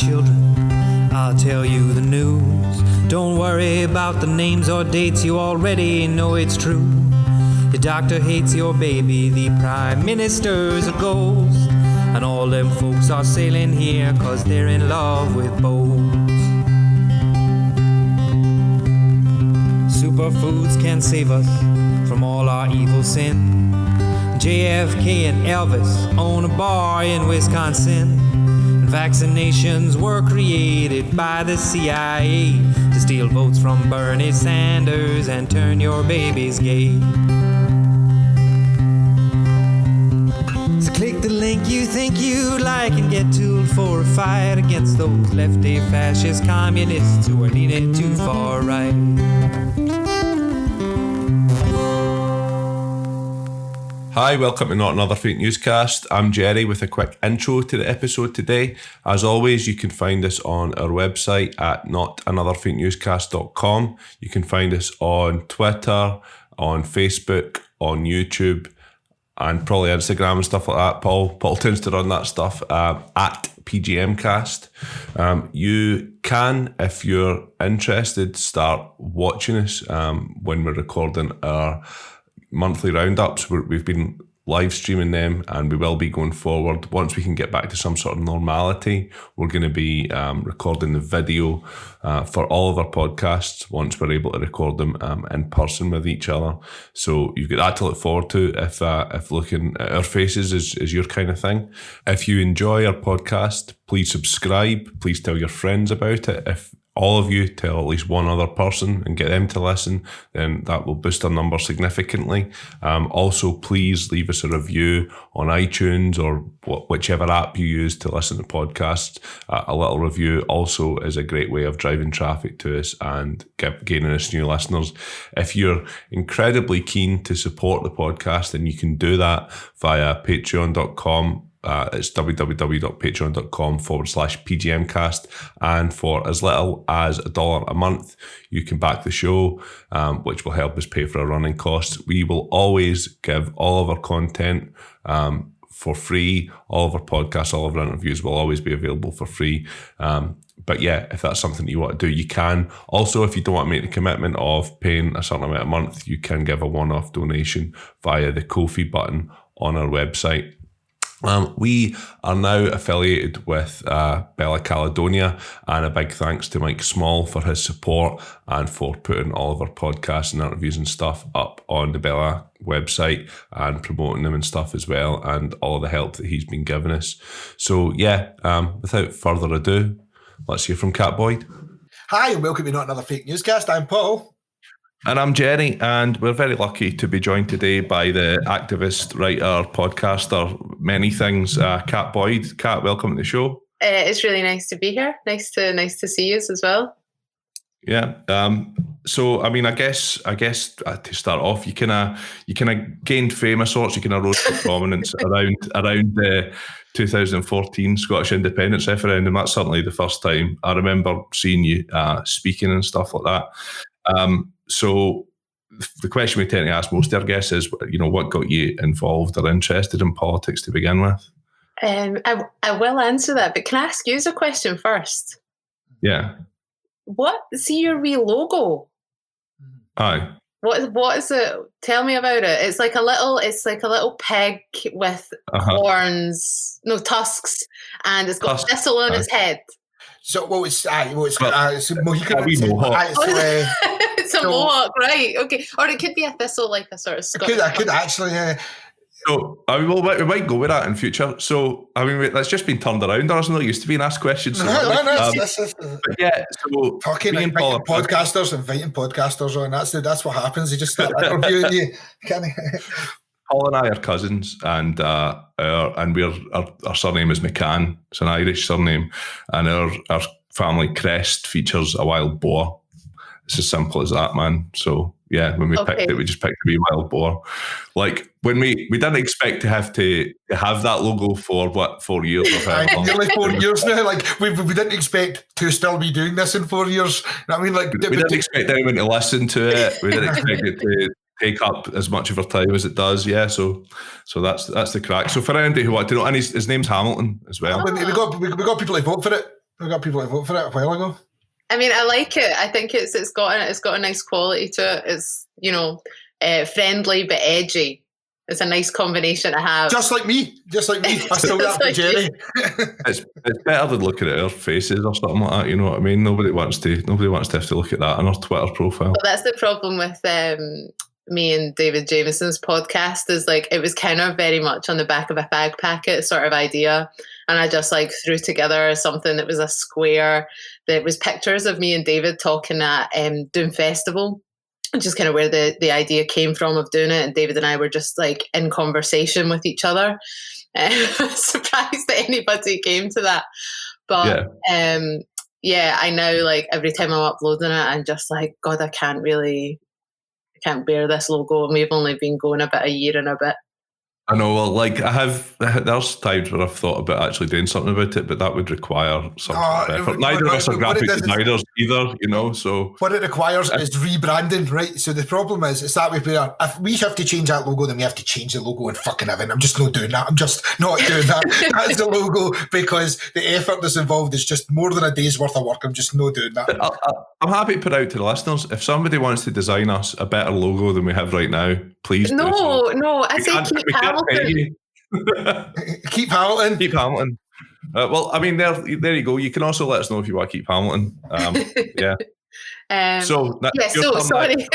children, I'll tell you the news. Don't worry about the names or dates, you already know it's true. Your doctor hates your baby, the prime minister's a ghost, and all them folks are sailing here 'cause they're in love with boats. Superfoods can save us from all our evil sin. JFK and Elvis own a bar in Wisconsin. Vaccinations were created by the CIA to steal votes from Bernie Sanders and turn your babies gay. So click the link you think you'd like and get tooled for a fight against those lefty fascist communists who are leaning too far right. Hi, welcome to Not Another Fake Newscast. I'm Jerry with a quick intro to the episode today. As always, you can find us on our website at notanotherfakenewscast.com. You can find us on Twitter, on Facebook, on YouTube, and probably Instagram and stuff like that. Paul tends to run that stuff at PGMcast. You can, if you're interested, start watching us when we're recording our monthly roundups. We've been live streaming them, and we will be going forward. Once we can get back to some sort of normality, we're going to be recording the video for all of our podcasts once we're able to record them in person with each other. So you've got that to look forward to if looking at our faces is your kind of thing. If you enjoy our podcast, please subscribe. Please tell your friends about it. If all of you tell at least one other person and get them to listen, then that will boost our number significantly. Also, please leave us a review on iTunes or whichever app you use to listen to podcasts. A little review also is a great way of driving traffic to us and gaining us new listeners. If you're incredibly keen to support the podcast, then you can do that via patreon.com. It's www.patreon.com/PGMcast, and for as little as $1 a month, you can back the show, which will help us pay for our running costs. We will always give all of our content for free. All of our podcasts, all of our interviews will always be available for free. But yeah, if that's something you want to do, you can. Also, if you don't want to make the commitment of paying a certain amount a month, you can give a one-off donation via the Ko-fi button on our website. We are now affiliated with Bella Caledonia, and a big thanks to Mike Small for his support and for putting all of our podcasts and interviews and stuff up on the Bella website and promoting them and stuff as well, and all of the help that he's been giving us. So yeah, without further ado, let's hear from Cat Boyd. Hi, and welcome to Not Another Fake Newscast. I'm Paul. And I'm Jerry, and we're very lucky to be joined today by the activist, writer, podcaster, many things, Cat Boyd. Cat, welcome to the show. It's really nice to be here. Nice to see you as well. Yeah. So I mean, I guess to start off, you kind of gained fame of sorts. You kind of rose to prominence around the 2014 Scottish independence referendum. That's certainly the first time I remember seeing you speaking and stuff like that. So the question we tend to ask most of our guests is, what got you involved or interested in politics to begin with? I will answer that, but can I ask you a question first? Yeah. See your wee logo? Aye. What is it? Tell me about it. It's like a little pig with horns, tusks, and it's got thistle on its head. So, it's Mohican. It's a mohawk, right? Okay, or it could be a thistle, like a sort of Scottish. I could actually. So, we might go with that in future. So, I mean, that's just been turned around. There's not used to being asked questions. So But yeah, so talking like podcasters, inviting podcasters on. That's what happens. They just start interviewing you. Paul and I are cousins, and our surname is McCann. It's an Irish surname, and our family crest features a wild boar. It's as simple as that, man. So yeah, when we picked it, we just picked a wee wild boar. Like when we didn't expect to have that logo for 4 years or how long? Nearly 4 years now. Like we didn't expect to still be doing this in 4 years. I mean, like we didn't expect anyone to listen to it. We didn't expect it to take up as much of our time as it does. Yeah, so that's the crack. So for anybody who wanted to know, and his name's Hamilton as well. We got people to vote for it. We got people to vote for it a while ago. I mean, I like it. I think it's got a nice quality to it. It's, you know, friendly but edgy. It's a nice combination to have. Just like me. I still got like Jerry. It's better than looking at our faces or something like that. You know what I mean? Nobody wants to have to look at that on our Twitter profile. Well, that's the problem with me and David Jameson's podcast. Is like it was kind of very much on the back of a fag packet sort of idea, and I just like threw together something that was a square that was pictures of me and David talking at Doom Festival. Which is kind of where the idea came from of doing it. And David and I were just like in conversation with each other. Surprised that anybody came to that. But I know like every time I'm uploading it, I'm just like, God, I can't bear this logo. And we've only been going about a year and a bit. I know, well, like there's times where I've thought about actually doing something about it, but that would require some effort. Neither of us are graphic designers either, you know, so. What it requires is rebranding, right? So the problem is, it's that way where if we have to change that logo, then we have to change the logo and fucking everything. I'm just not doing that. That's the logo, because the effort that's involved is just more than a day's worth of work. I'm just not doing that. I'm happy to put out to the listeners, if somebody wants to design us a better logo than we have right now, please do so. No, I say keep Hamilton. Keep Hamilton. Keep Hamilton. Well, I mean, there you go. You can also let us know if you want to keep Hamilton. Yeah. Sorry.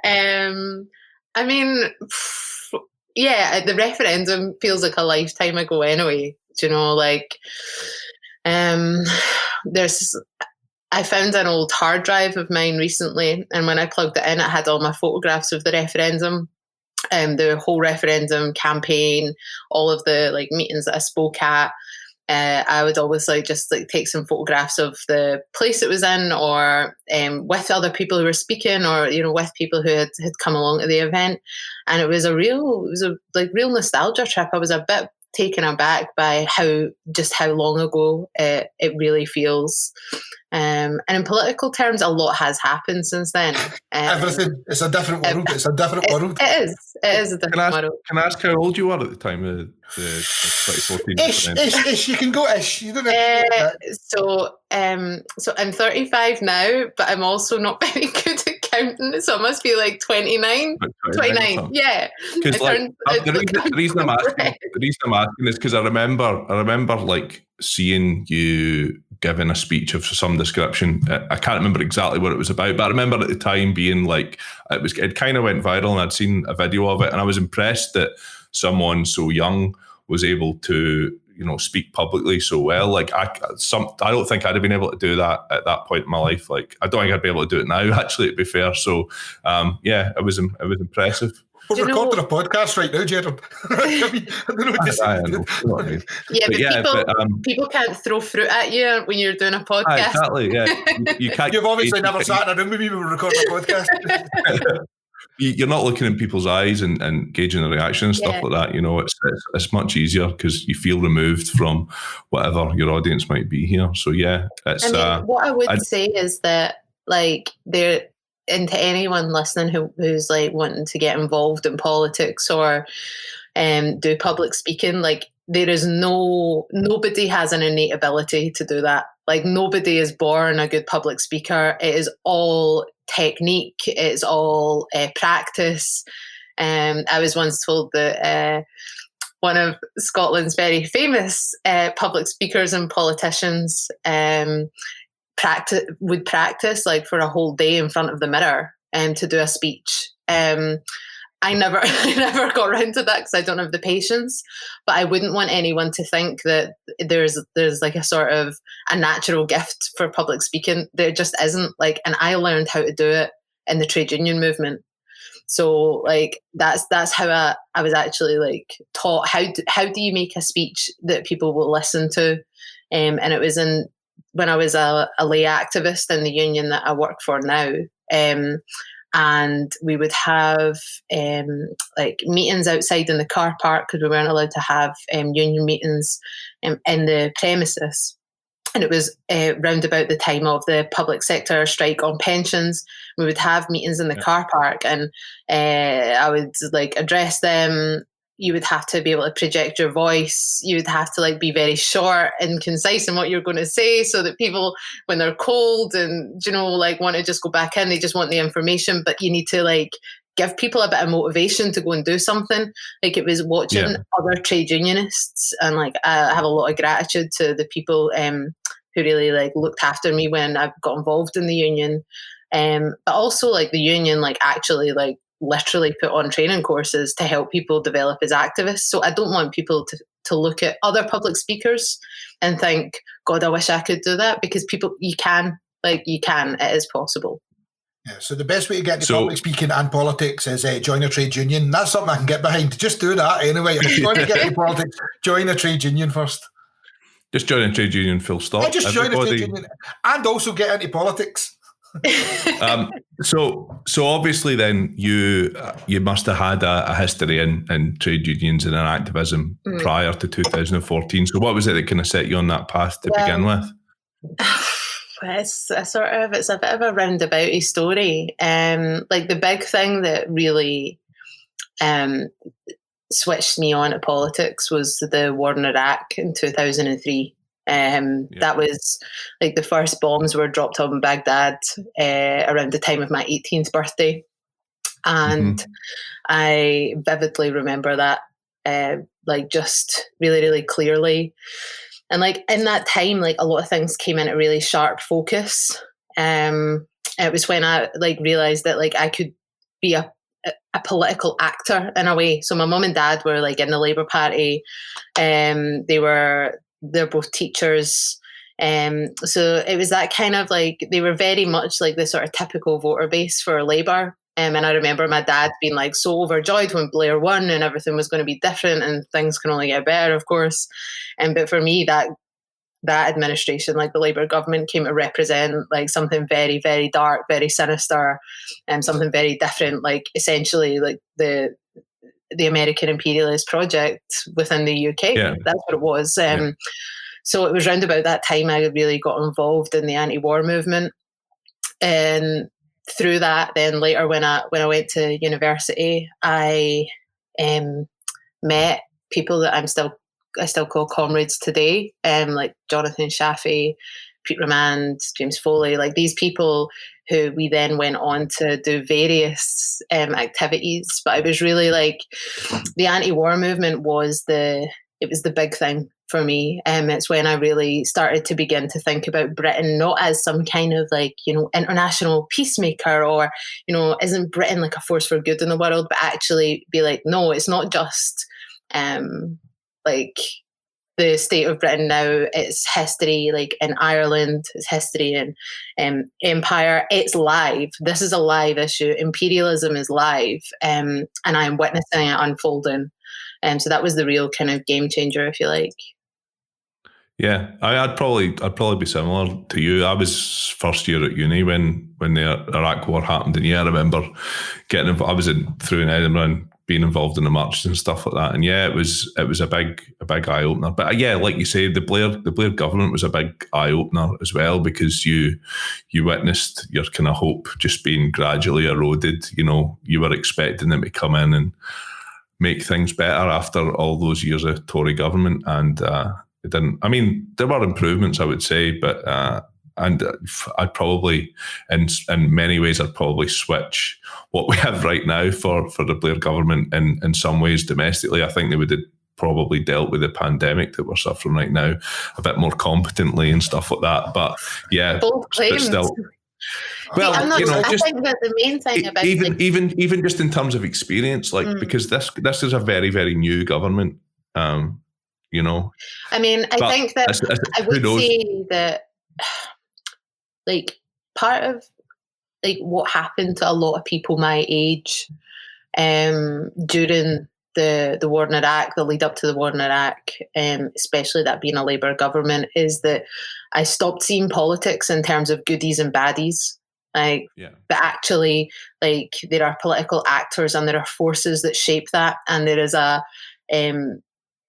I mean, the referendum feels like a lifetime ago anyway. Do you know, like, I found an old hard drive of mine recently, and when I plugged it in, it had all my photographs of the referendum. The whole referendum campaign, all of the like meetings that I spoke at. I would always just take some photographs of the place it was in, or with other people who were speaking, or with people who had come along to the event. And it was a real nostalgia trip. I was a bit taken aback by how long ago it really feels. And in political terms, a lot has happened since then. Everything. It's a different world. It's a different world. It is. It is a different world. Can I ask how old you were at the time of the 2014? Ish. You can go ish. You don't have So I'm 35 now, but I'm also not very good at counting. So I must be like 29. 29. Yeah. Because the reason I'm asking is because I remember like seeing you giving a speech of some description. I can't remember exactly what it was about, but I remember at the time being like, it kind of went viral, and I'd seen a video of it, and I was impressed that someone so young was able to, speak publicly so well. Like I don't think I'd have been able to do that at that point in my life. Like I don't think I'd be able to do it now, actually, to be fair. So it was impressive. We're recording a podcast right now, Gerard. I don't know what to say. Yeah, but people can't throw fruit at you when you're doing a podcast. Exactly, yeah. You can't. You've obviously never sat in a room with me when we're recording a podcast. You're not looking in people's eyes and gauging the reaction and stuff like that. It's much easier because you feel removed from whatever your audience might be here. So it's. What I would say is that and to anyone listening who's like wanting to get involved in politics or do public speaking, like there is nobody has an innate ability to do that. Like nobody is born a good public speaker. It is all technique. It's all practice. I was once told that one of Scotland's very famous public speakers and politicians would practice like for a whole day in front of the mirror to do a speech. I never got around to that because I don't have the patience, but I wouldn't want anyone to think that there's like a sort of a natural gift for public speaking. There just isn't. Like, and I learned how to do it in the trade union movement. So like that's how I was actually like taught how do you make a speech that people will listen to, and it was when I was a lay activist in the union that I work for now. And we would have like meetings outside in the car park because we weren't allowed to have union meetings in the premises. And it was round about the time of the public sector strike on pensions. We would have meetings in the car park, and I would like address them. you would have to be able to project your voice. You would have to like be very short and concise in what you're going to say, so that people, when they're cold and, you know, like want to just go back in, they just want the information. But you need to like give people a bit of motivation to go and do something. Like, it was watching other trade unionists, and like I have a lot of gratitude to the people who really like looked after me when I got involved in the union. But also like the union like actually like literally put on training courses to help people develop as activists. So I don't want people to look at other public speakers and think, God, I wish I could do that, because people, you can, it is possible. Yeah, so the best way to get into public speaking and politics is join a trade union. That's something I can get behind. Just do that anyway. If you want to get into politics, join a trade union first. Just join a trade union, full stop. Yeah, just join a trade union and also get into politics. So obviously then you must have had a history in trade unions and in activism prior to 2014. So what was it that kind of set you on that path to begin with? It's a bit of a roundabout story. Like the big thing that really switched me on to politics was the war in Iraq in 2003. That was like the first bombs were dropped on Baghdad around the time of my 18th birthday, and I vividly remember that like just really, really clearly. And like in that time, like a lot of things came into really sharp focus. It was when I like realized that like I could be a political actor in a way. So my mum and dad were like in the Labour Party. They're both teachers. So it was that kind of like, they were very much like the sort of typical voter base for Labour. And I remember my dad being like so overjoyed when Blair won and everything was going to be different and things can only get better, of course. But for me, that administration, like the Labour government, came to represent like something very, very dark, very sinister, and something very different, like essentially like the American imperialist project within the UK. Yeah. That's what it was. So it was round about that time I really got involved in the anti-war movement. And through that, then later when I went to university, I met people that I still call comrades today, like Jonathan Shaffey, Pete Remand, James Foley, like these people who we then went on to do various activities. But it was really like the anti-war movement was the big thing for me. It's when I really started to begin to think about Britain not as some kind of like, you know, international peacemaker, or, you know, isn't Britain like a force for good in the world, but actually be like, no, it's not just like the state of Britain now. It's history like in Ireland, it's history in empire. It's live. This is a live issue. Imperialism is live, and I'm witnessing it unfolding. So that was the real kind of game changer, if you like. Yeah, I'd probably be similar to you. I was first year at uni when the Iraq War happened, and I remember getting involved. I was through in Edinburgh and being involved in the marches and stuff like that. And yeah, it was a big eye opener. But yeah, like you say, the Blair government was a big eye opener as well, because you witnessed your kind of hope just being gradually eroded. You know, you were expecting them to come in and make things better after all those years of Tory government, and it didn't. I mean, there were improvements, I would say, but and I'd probably, in many ways, I'd probably switch what we have right now for the Blair government in some ways domestically. I think they would have probably dealt with the pandemic that we're suffering right now a bit more competently and stuff like that. But yeah, both claims. Still. Well, I think that the main thing about even just in terms of experience, like because this is a very, very new government, you know. I mean, I think that I would say that, like, part of like what happened to a lot of people my age during the war in Iraq, the lead up to the war in Iraq, especially that being a Labour government, is that I stopped seeing politics in terms of goodies and baddies. But actually, like, there are political actors and there are forces that shape that, and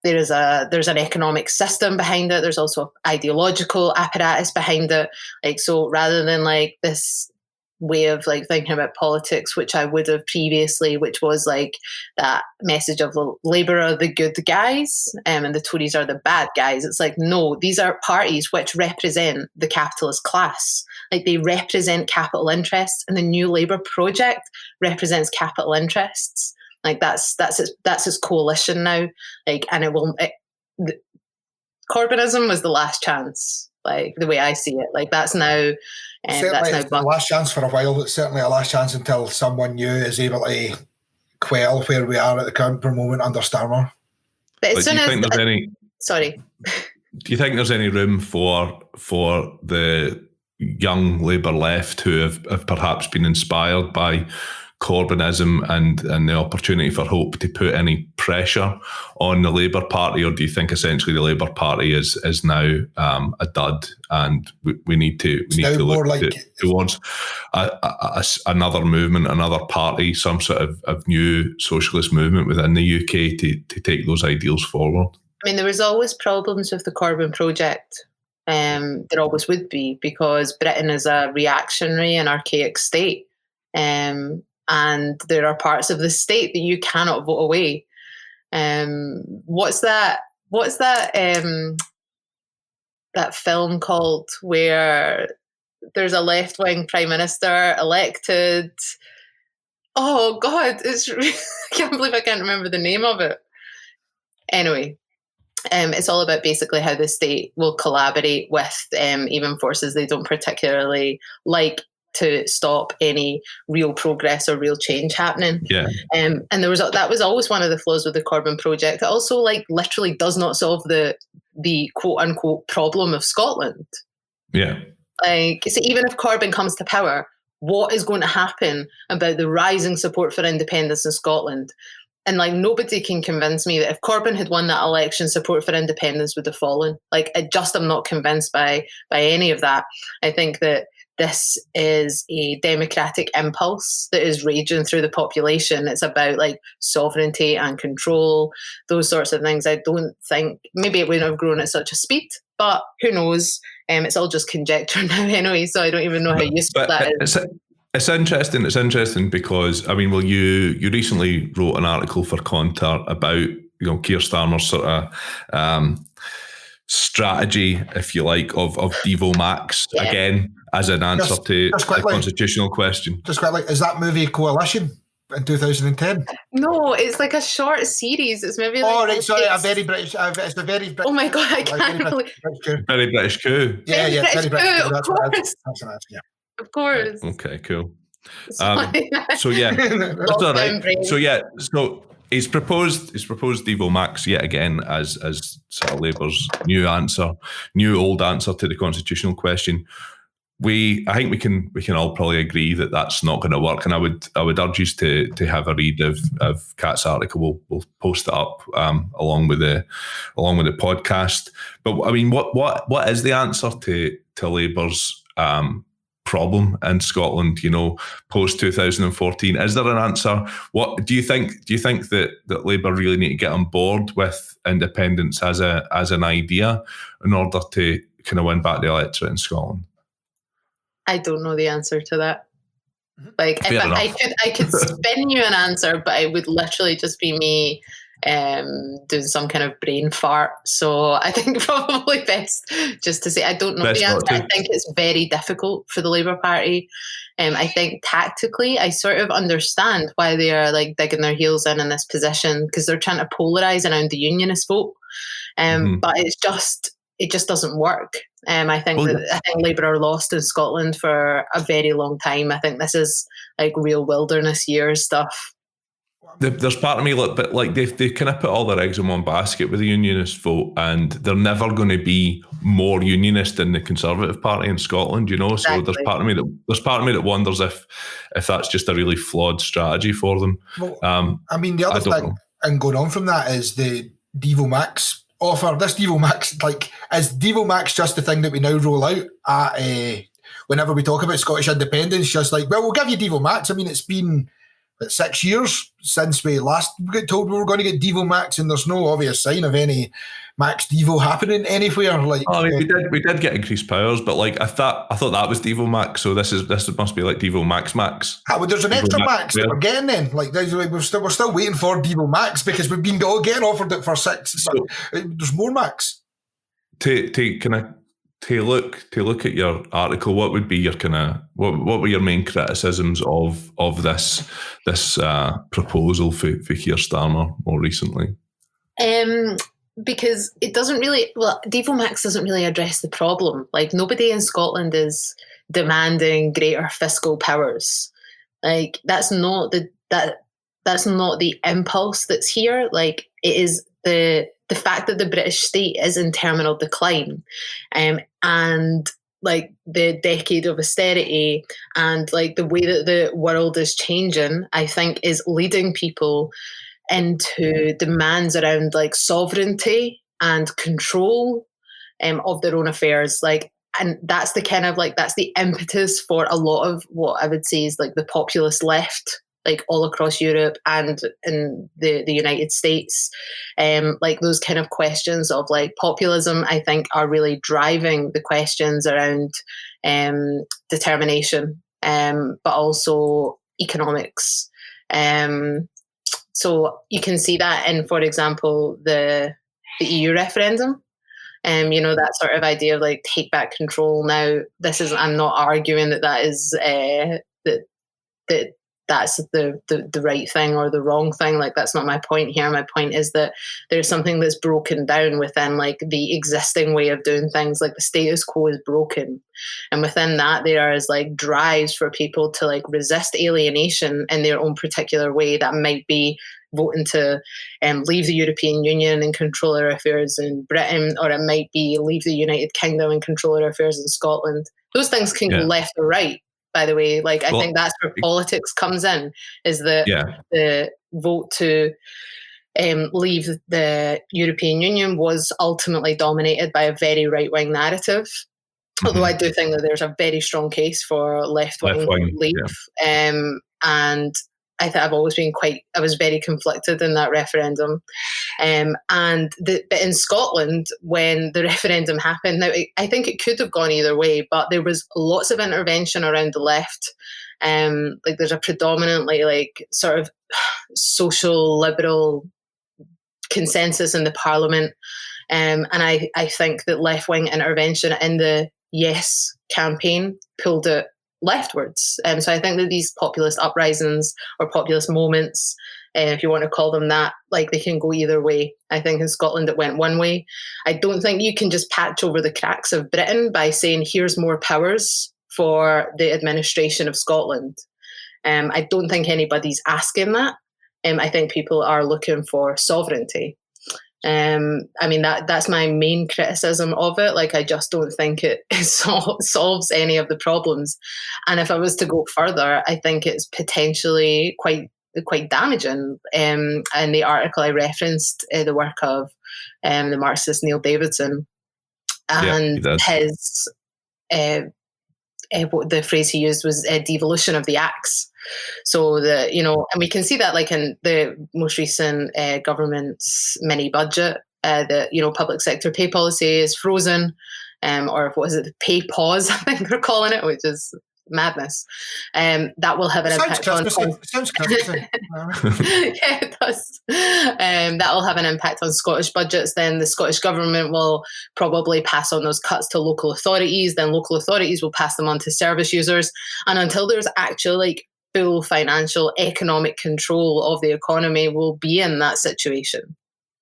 there's an economic system behind it. There's also ideological apparatus behind it. Like, so rather than like this way of like thinking about politics, which I would have previously, which was like that message of Labour are the good guys and the Tories are the bad guys. It's like, no, these are parties which represent the capitalist class. Like they represent capital interests, and the New Labour project represents capital interests. Like that's its coalition now. Like, and Corbynism was the last chance. Like the way I see it, like that's now. Certainly, it's the last chance for a while. It's certainly a last chance until someone new is able to quell where we are at the current moment under Starmer. But as soon as do you think there's any room for the young Labour left who have perhaps been inspired by Corbynism and the opportunity for hope to put any pressure on the Labour Party, or do you think essentially the Labour Party is now a dud and we need to look towards another movement, another party, some sort of new socialist movement within the UK to take those ideals forward? I mean, there was always problems with the Corbyn project. There always would be, because Britain is a reactionary and archaic state. And there are parts of the state that you cannot vote away. What's that film called where there's a left-wing prime minister elected? Oh God, I can't believe I can't remember the name of it. Anyway, it's all about basically how the state will collaborate with even forces they don't particularly like, to stop any real progress or real change happening. Yeah. And that was always one of the flaws with the Corbyn project. It also literally does not solve the quote unquote problem of Scotland. Yeah. So even if Corbyn comes to power, what is going to happen about the rising support for independence in Scotland? And nobody can convince me that if Corbyn had won that election, support for independence would have fallen. I'm not convinced by any of that. I think that this is a democratic impulse that is raging through the population. It's about sovereignty and control, those sorts of things. I don't think, maybe it wouldn't have grown at such a speed, but who knows? It's all just conjecture now anyway, so I don't even know how useful that is. It's interesting. It's interesting because, you recently wrote an article for Conter about, Keir Starmer's sort of strategy, if you like, of Devo Max, again, as an answer to a constitutional question. Just quickly, is that movie Coalition in 2010? No, it's a short series. It's maybe it's a very British. It's a very British. Oh my God, I can't believe. Very British coup. Yeah, very British coup. Of course. Of course. Okay, cool. So yeah, that's all right. So he's proposed Devo Max yet again as sort of Labour's new old answer to the constitutional question. I think we can all probably agree that that's not going to work, and I would urge you to have a read of Kat's article. We'll post it up along with the podcast. But what is the answer to Labour's problem in Scotland, post 2014? Is there an answer? What do you think that Labour really need to get on board with independence as an idea in order to kind of win back the electorate in Scotland? I don't know the answer to that. I could spin you an answer, but it would literally just be me doing some kind of brain fart. So I think probably best just to say I don't know the answer. I think it's very difficult for the Labour Party. I think tactically I sort of understand why they are digging their heels in this position, because they're trying to polarise around the unionist vote. But it just doesn't work. I think Labour are lost in Scotland for a very long time. I think this is real wilderness years stuff. There's part of me, but they kind of put all their eggs in one basket with the unionist vote, and they're never going to be more unionist than the Conservative Party in Scotland, Exactly. So there's part of me that wonders if that's just a really flawed strategy for them. Well, the other thing, and going on from that, is the Devo Max offer. This Devo Max, is Devo Max just the thing that we now roll out at whenever we talk about Scottish independence? Just we'll give you Devo Max. It's been 6 years since we last got told we were going to get Devo Max, and there's no obvious sign of any Max Devo happening anywhere. We did get increased powers, but I thought that was Devo Max, so this must be like Devo Max. There's an Devo extra Max that we're getting then. We're still waiting for Devo Max because we've been getting offered it for 6. So, there's more Max. To look at your article, what would be your what were your main criticisms of this proposal for Keir Starmer more recently? Because it doesn't really, Devo Max doesn't really address the problem. Nobody in Scotland is demanding greater fiscal powers. That's not the impulse that's here. It is the fact that the British state is in terminal decline, and the decade of austerity and the way that the world is changing, I think is leading people into demands around sovereignty and control of their own affairs. And that's the that's the impetus for a lot of what I would say is the populist left, all across Europe and in the United States. Those kind of questions of populism, I think, are really driving the questions around determination, but also economics. So you can see that in, for example, the EU referendum. That sort of idea of take back control. Now, I'm not arguing that is that's the right thing or the wrong thing. That's not my point here. My point is that there's something that's broken down within the existing way of doing things. The status quo is broken, and within that there is drives for people to resist alienation in their own particular way. That might be voting to leave the European Union and control their affairs in Britain, or it might be leave the United Kingdom and control their affairs in Scotland. Those things can go left or right, by the way. I think that's where politics comes in, is the vote to leave the European Union was ultimately dominated by a very right-wing narrative. Mm-hmm. Although I do think that there's a very strong case for left-wing leave. Yeah. And I think I was very conflicted in that referendum. But in Scotland, when the referendum happened, now I think it could have gone either way, but there was lots of intervention around the left. There's a predominantly sort of social liberal consensus in the parliament. And I think that left-wing intervention in the Yes campaign pulled it leftwards. So I think that these populist uprisings or populist moments, if you want to call them that, they can go either way. I think in Scotland it went one way. I don't think you can just patch over the cracks of Britain by saying here's more powers for the administration of Scotland. I don't think anybody's asking that. I think people are looking for sovereignty. That's my main criticism of it. I just don't think it solves any of the problems. And if I was to go further, I think it's potentially quite damaging. In the article I referenced the work of the Marxist Neil Davidson, and his what the phrase he used was devolution of the axe. So and we can see that in the most recent government's mini budget, the public sector pay policy is frozen, or what is it, the pay pause, I think they're calling it, which is madness. That will have an impact on. Sounds Christmassy. Yeah, it does. That will have an impact on Scottish budgets. Then the Scottish government will probably pass on those cuts to local authorities. Then local authorities will pass them on to service users. And until there's actually full financial economic control of the economy, we'll be in that situation.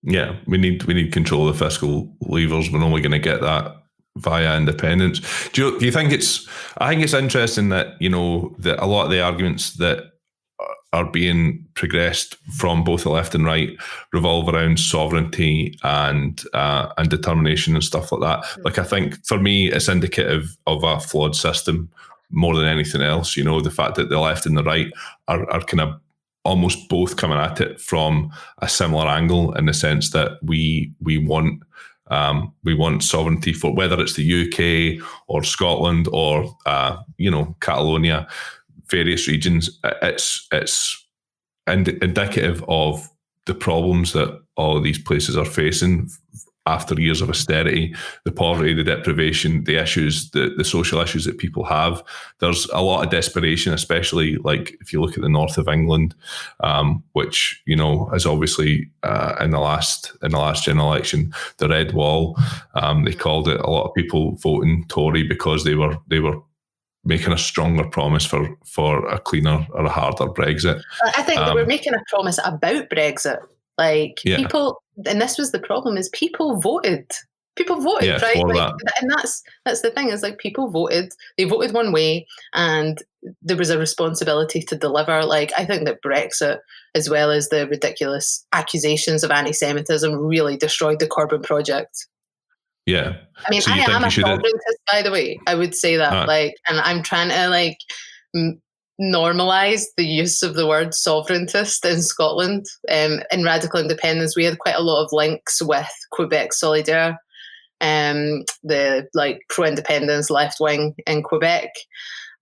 Yeah, we need control of the fiscal levers. We're only going to get that via independence. Do you think I think it's interesting that that a lot of the arguments that are being progressed from both the left and right revolve around sovereignty and determination and stuff like that. I think for me it's indicative of a flawed system more than anything else. The fact that the left and the right are kind of almost both coming at it from a similar angle, in the sense that we want sovereignty for whether it's the UK or Scotland or Catalonia, various regions. It's indicative of the problems that all of these places are facing after years of austerity, the poverty, the deprivation, the issues, the social issues that people have. There's a lot of desperation, especially like if you look at the north of England, which, you know, is obviously in the last general election, the Red Wall. They called it, a lot of people voting Tory because they were making a stronger promise for a cleaner or a harder Brexit. I think they were making a promise about Brexit. Like people, and this was the problem, is people voted. People voted, right? Like, and that's the thing, is like people voted. They voted one way, and there was a responsibility to deliver. Like, I think that Brexit, as well as the ridiculous accusations of anti-Semitism, really destroyed the Corbyn project. Yeah. I mean, I am a sovereigntist, by the way. I would say that, and I'm trying to normalize the use of the word sovereigntist in Scotland. In Radical Independence, we had quite a lot of links with Quebec Solidaire, the pro-independence left wing in Quebec,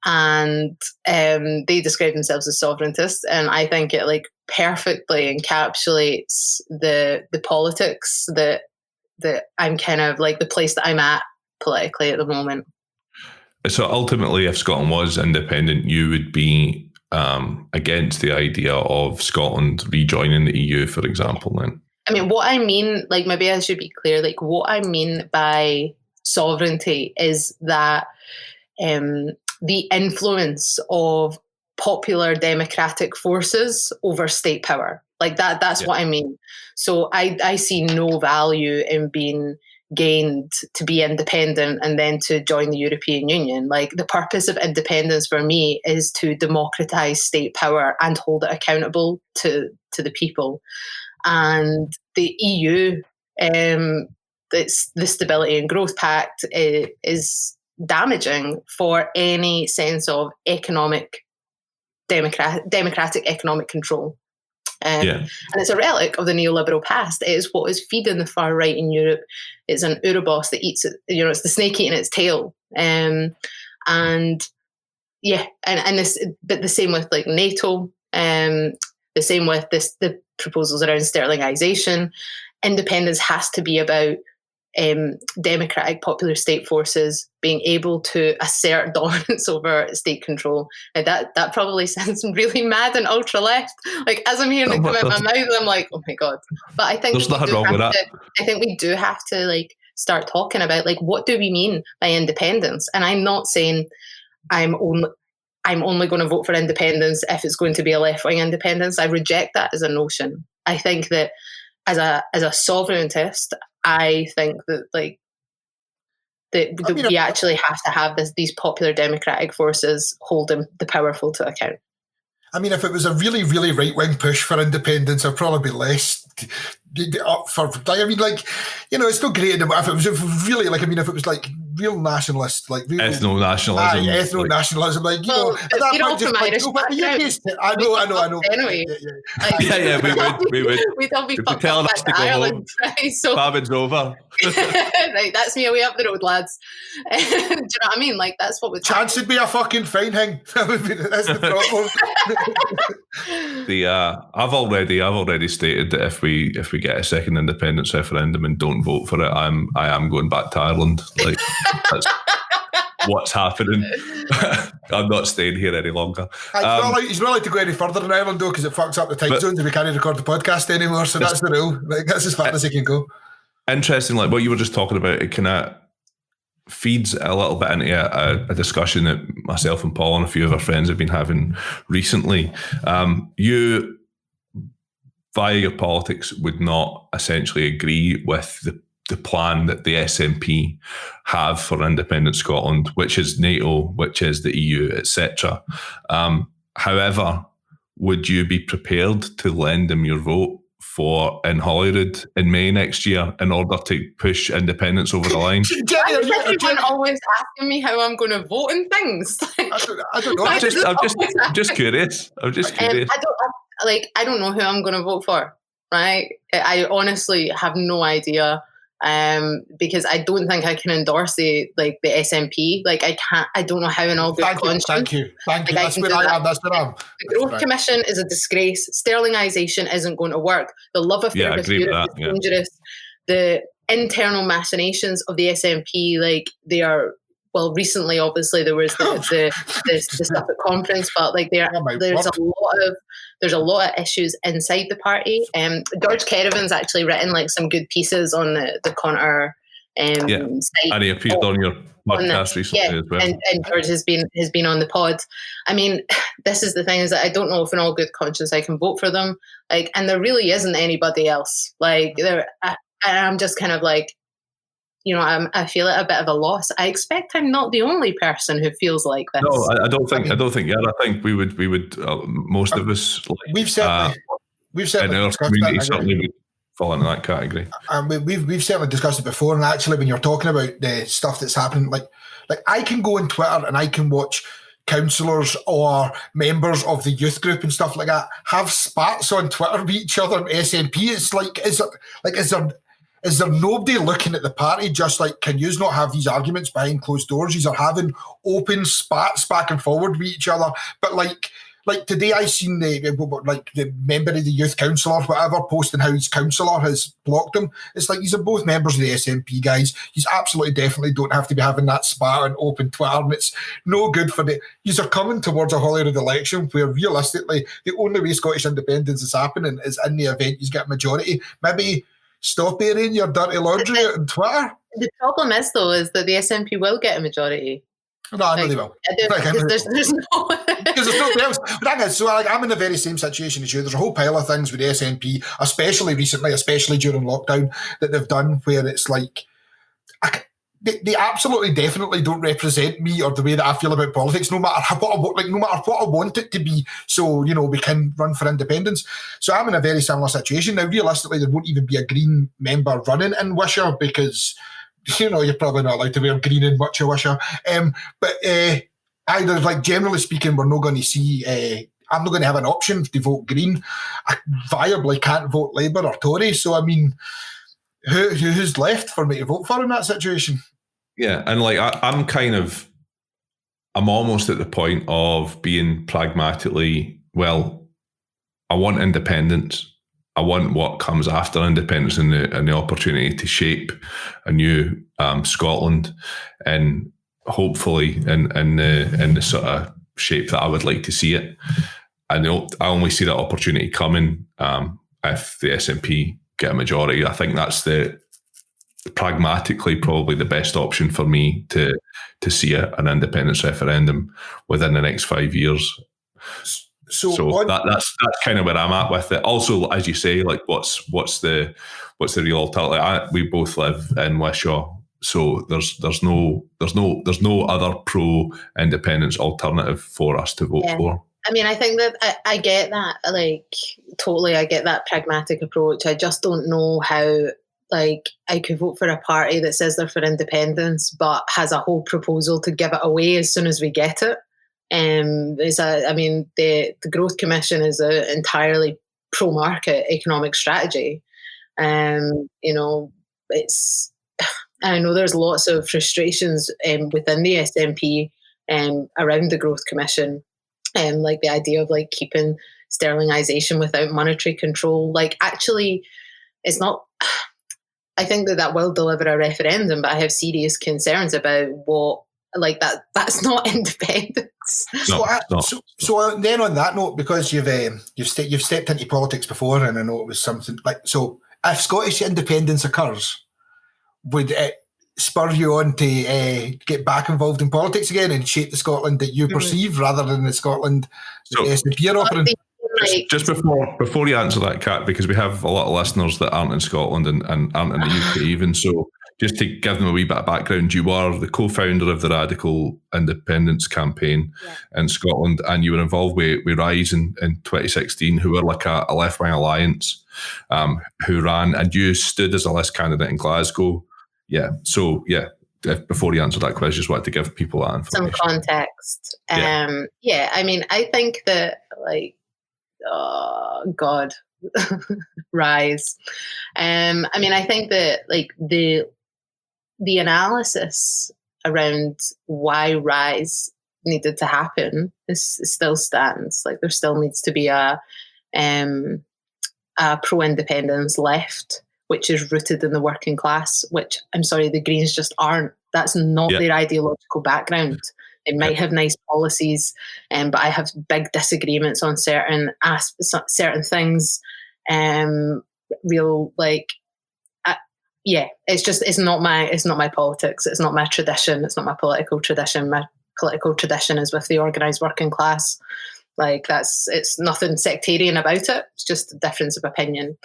and they describe themselves as sovereigntists, and I think it perfectly encapsulates the politics that I'm kind of the place that I'm at politically at the moment. So ultimately, if Scotland was independent, you would be against the idea of Scotland rejoining the EU, for example, then? I mean, what I mean, maybe I should be clear, what I mean by sovereignty is that the influence of popular democratic forces over state power. That's what I mean. So I see no value in being gained to be independent and then to join the European Union. The purpose of independence for me is to democratize state power and hold it accountable to the people. And the EU, the Stability and Growth Pact, is damaging for any sense of democratic economic control. And it's a relic of the neoliberal past. It is what is feeding the far right in Europe. It's an Ouroboros that eats it. It's the snake eating its tail. But the same with NATO. The same with the proposals around sterlingization. Independence has to be about democratic popular state forces being able to assert dominance over state control. Now that probably sounds really mad and ultra left. As I'm hearing it come out of my mouth, I'm like, oh my god. But I think there's nothing wrong with that. I think we do have to start talking about what do we mean by independence. And I'm not saying I'm only going to vote for independence if it's going to be a left-wing independence. I reject that as a notion. I think that as a sovereigntist, I think that we actually have to have these popular democratic forces holding the powerful to account. I mean, if it was a really, really right-wing push for independence, I'd probably be less up for. I mean, it's not great. If it was really, if it was real nationalist, real ethno-nationalism. Ethno-nationalism, at that point, just I know. Anyway. We would. We'd all be fucked telling up us to back go to Ireland. home. Right? So, Famines over. Right, that's me away up the road, lads. Do you know what I mean? That's what would chance would be a fucking fine thing. That's the problem. I've already stated that if we get a second independence referendum and don't vote for it, I am going back to Ireland. That's what's happening. I'm not staying here any longer. He's not allowed to go any further in Ireland though, because it fucks up the time zones and we can't record the podcast anymore. So that's the rule. That's as far as he can go. Interesting, what you were just talking about, it kind of feeds a little bit into a discussion that myself and Paul and a few of our friends have been having recently. You, via your politics, would not essentially agree with the plan that the SNP have for independent Scotland, which is NATO, which is the EU, etc. However, would you be prepared to lend them your vote in Holyrood in May next year in order to push independence over the line? Why is everyone always asking me how I'm going to vote in things? I don't know. I'm just curious. I don't know who I'm going to vote for. Right? I honestly have no idea. because I don't think I can endorse the SNP. Like I don't know how in all good conscience. Thank you. Like, That's where I am. That's where I am. The Growth Commission is a disgrace. Sterlingization isn't going to work. The love affair with Europe is dangerous. The internal machinations of the SNP, like they are. Well, recently, obviously, there was the stuff at conference, but like there's a lot of issues inside the party. George Kerrivan's actually written like some good pieces on the Contour site, and he appeared on your podcast recently as well. And George has been on the pod. I mean, this is the thing, is that I don't know if in all good conscience I can vote for them. Like, and there really isn't anybody else. Like, I'm just kind of like, you know, I feel it a bit of a loss. I expect I'm not the only person who feels like this. No, I don't think. Yeah, I think we would. Most of us. We've certainly in our community certainly would fall into that category. We've certainly discussed it before. And actually, when you're talking about the stuff that's happening, like I can go on Twitter and I can watch councillors or members of the youth group and stuff like that have spats on Twitter with each other and SNP. It's like, is there nobody looking at the party just like, can you not have these arguments behind closed doors? These are having open spats back and forward with each other. But like today I seen the member of the youth council or whatever posting how his councillor has blocked him. It's like, these are both members of the SNP, guys. You absolutely definitely don't have to be having that spat on open Twitter, and it's no good for these are coming towards a Holyrood election where realistically the only way Scottish independence is happening is in the event you get a majority. Maybe stop airing your dirty laundry on Twitter. The problem is, though, is that the SNP will get a majority. No, I know they will. There's no... Because there's nobody else. But so I'm in the very same situation as you. There's a whole pile of things with the SNP, especially recently, especially during lockdown, that they've done where it's like... They absolutely, definitely don't represent me or the way that I feel about politics, no matter what I want it to be. So, you know, we can run for independence. So I'm in a very similar situation. Now, realistically, there won't even be a Green member running in Wishaw because, you know, you're probably not allowed to wear green in much of Wishaw. But either, like, generally speaking, we're not going to see... I'm not going to have an option to vote Green. I viably can't vote Labour or Tory. So, I mean, who's left for me to vote for in that situation? Yeah, and like I'm almost at the point of being pragmatically, well, I want independence. I want what comes after independence and the opportunity to shape a new Scotland, and hopefully in the sort of shape that I would like to see it. And I only see that opportunity coming if the SNP get a majority. I think that's pragmatically probably the best option for me to see an independence referendum within the next 5 years. So that's kind of where I'm at with it. Also, as you say, like what's the real alternative? We both live in Wishaw, so there's no other pro-independence alternative for us to vote for. I mean, I think that I get that, like, totally, I get that pragmatic approach. I just don't know how, like, I could vote for a party that says they're for independence but has a whole proposal to give it away as soon as we get it. The Growth Commission is an entirely pro-market economic strategy. You know, I know there's lots of frustrations within the SNP around the Growth Commission. Like the idea of like keeping sterlingization without monetary control. Like, actually, it's not. I think that will deliver a referendum, but I have serious concerns about what, like, that's not independence. So then on that note, because you've stepped into politics before, and I know it was something like, so if Scottish independence occurs, would it spur you on to get back involved in politics again and shape the Scotland that you perceive rather than the Scotland that the SNP are offering? Just before you answer that, Kat, because we have a lot of listeners that aren't in Scotland and aren't in the UK even, so just to give them a wee bit of background, you are the co-founder of the Radical Independence Campaign in Scotland, and you were involved with Rise in 2016, who were like a left-wing alliance who ran, and you stood as a list candidate in Glasgow. Before you answer that question, just wanted to give people that information. Some context. I mean, I think that, like, oh God, Rise. I mean, I think that like the analysis around why Rise needed to happen still stands. Like there still needs to be a pro-independence left, which is rooted in the working class, which I'm sorry, the Greens just aren't. That's not their ideological background. It might have nice policies, but I have big disagreements on certain things. It's not my politics. It's not my tradition. It's not my political tradition. My political tradition is with the organised working class. Like it's nothing sectarian about it. It's just a difference of opinion.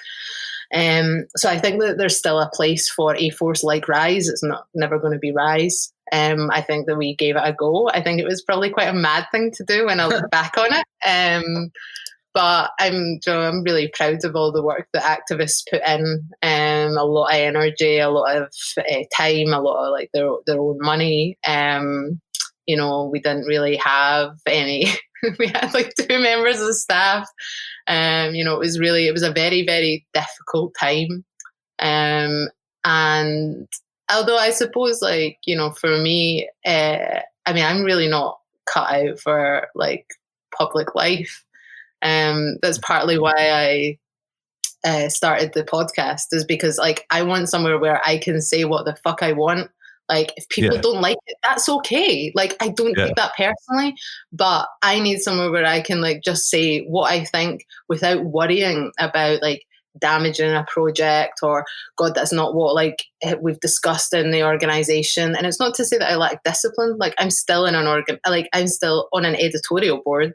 So I think that there's still a place for a force like Rise. It's never going to be Rise. I think that we gave it a go. I think it was probably quite a mad thing to do when I look back on it. But I'm really proud of all the work that activists put in. A lot of energy, a lot of time, a lot of like their own money. We didn't really have any. We had like 2 members of staff. It was a very, very difficult time. And although I suppose for me, I'm really not cut out for like public life. That's partly why I started the podcast, is because like I want somewhere where I can say what the fuck I want. Like if people don't like it, that's okay. Like I don't take that personally, but I need somewhere where I can like just say what I think without worrying about like damaging a project or God, that's not what like we've discussed in the organization. And it's not to say that I lack discipline. Like I'm still in I'm still on an editorial board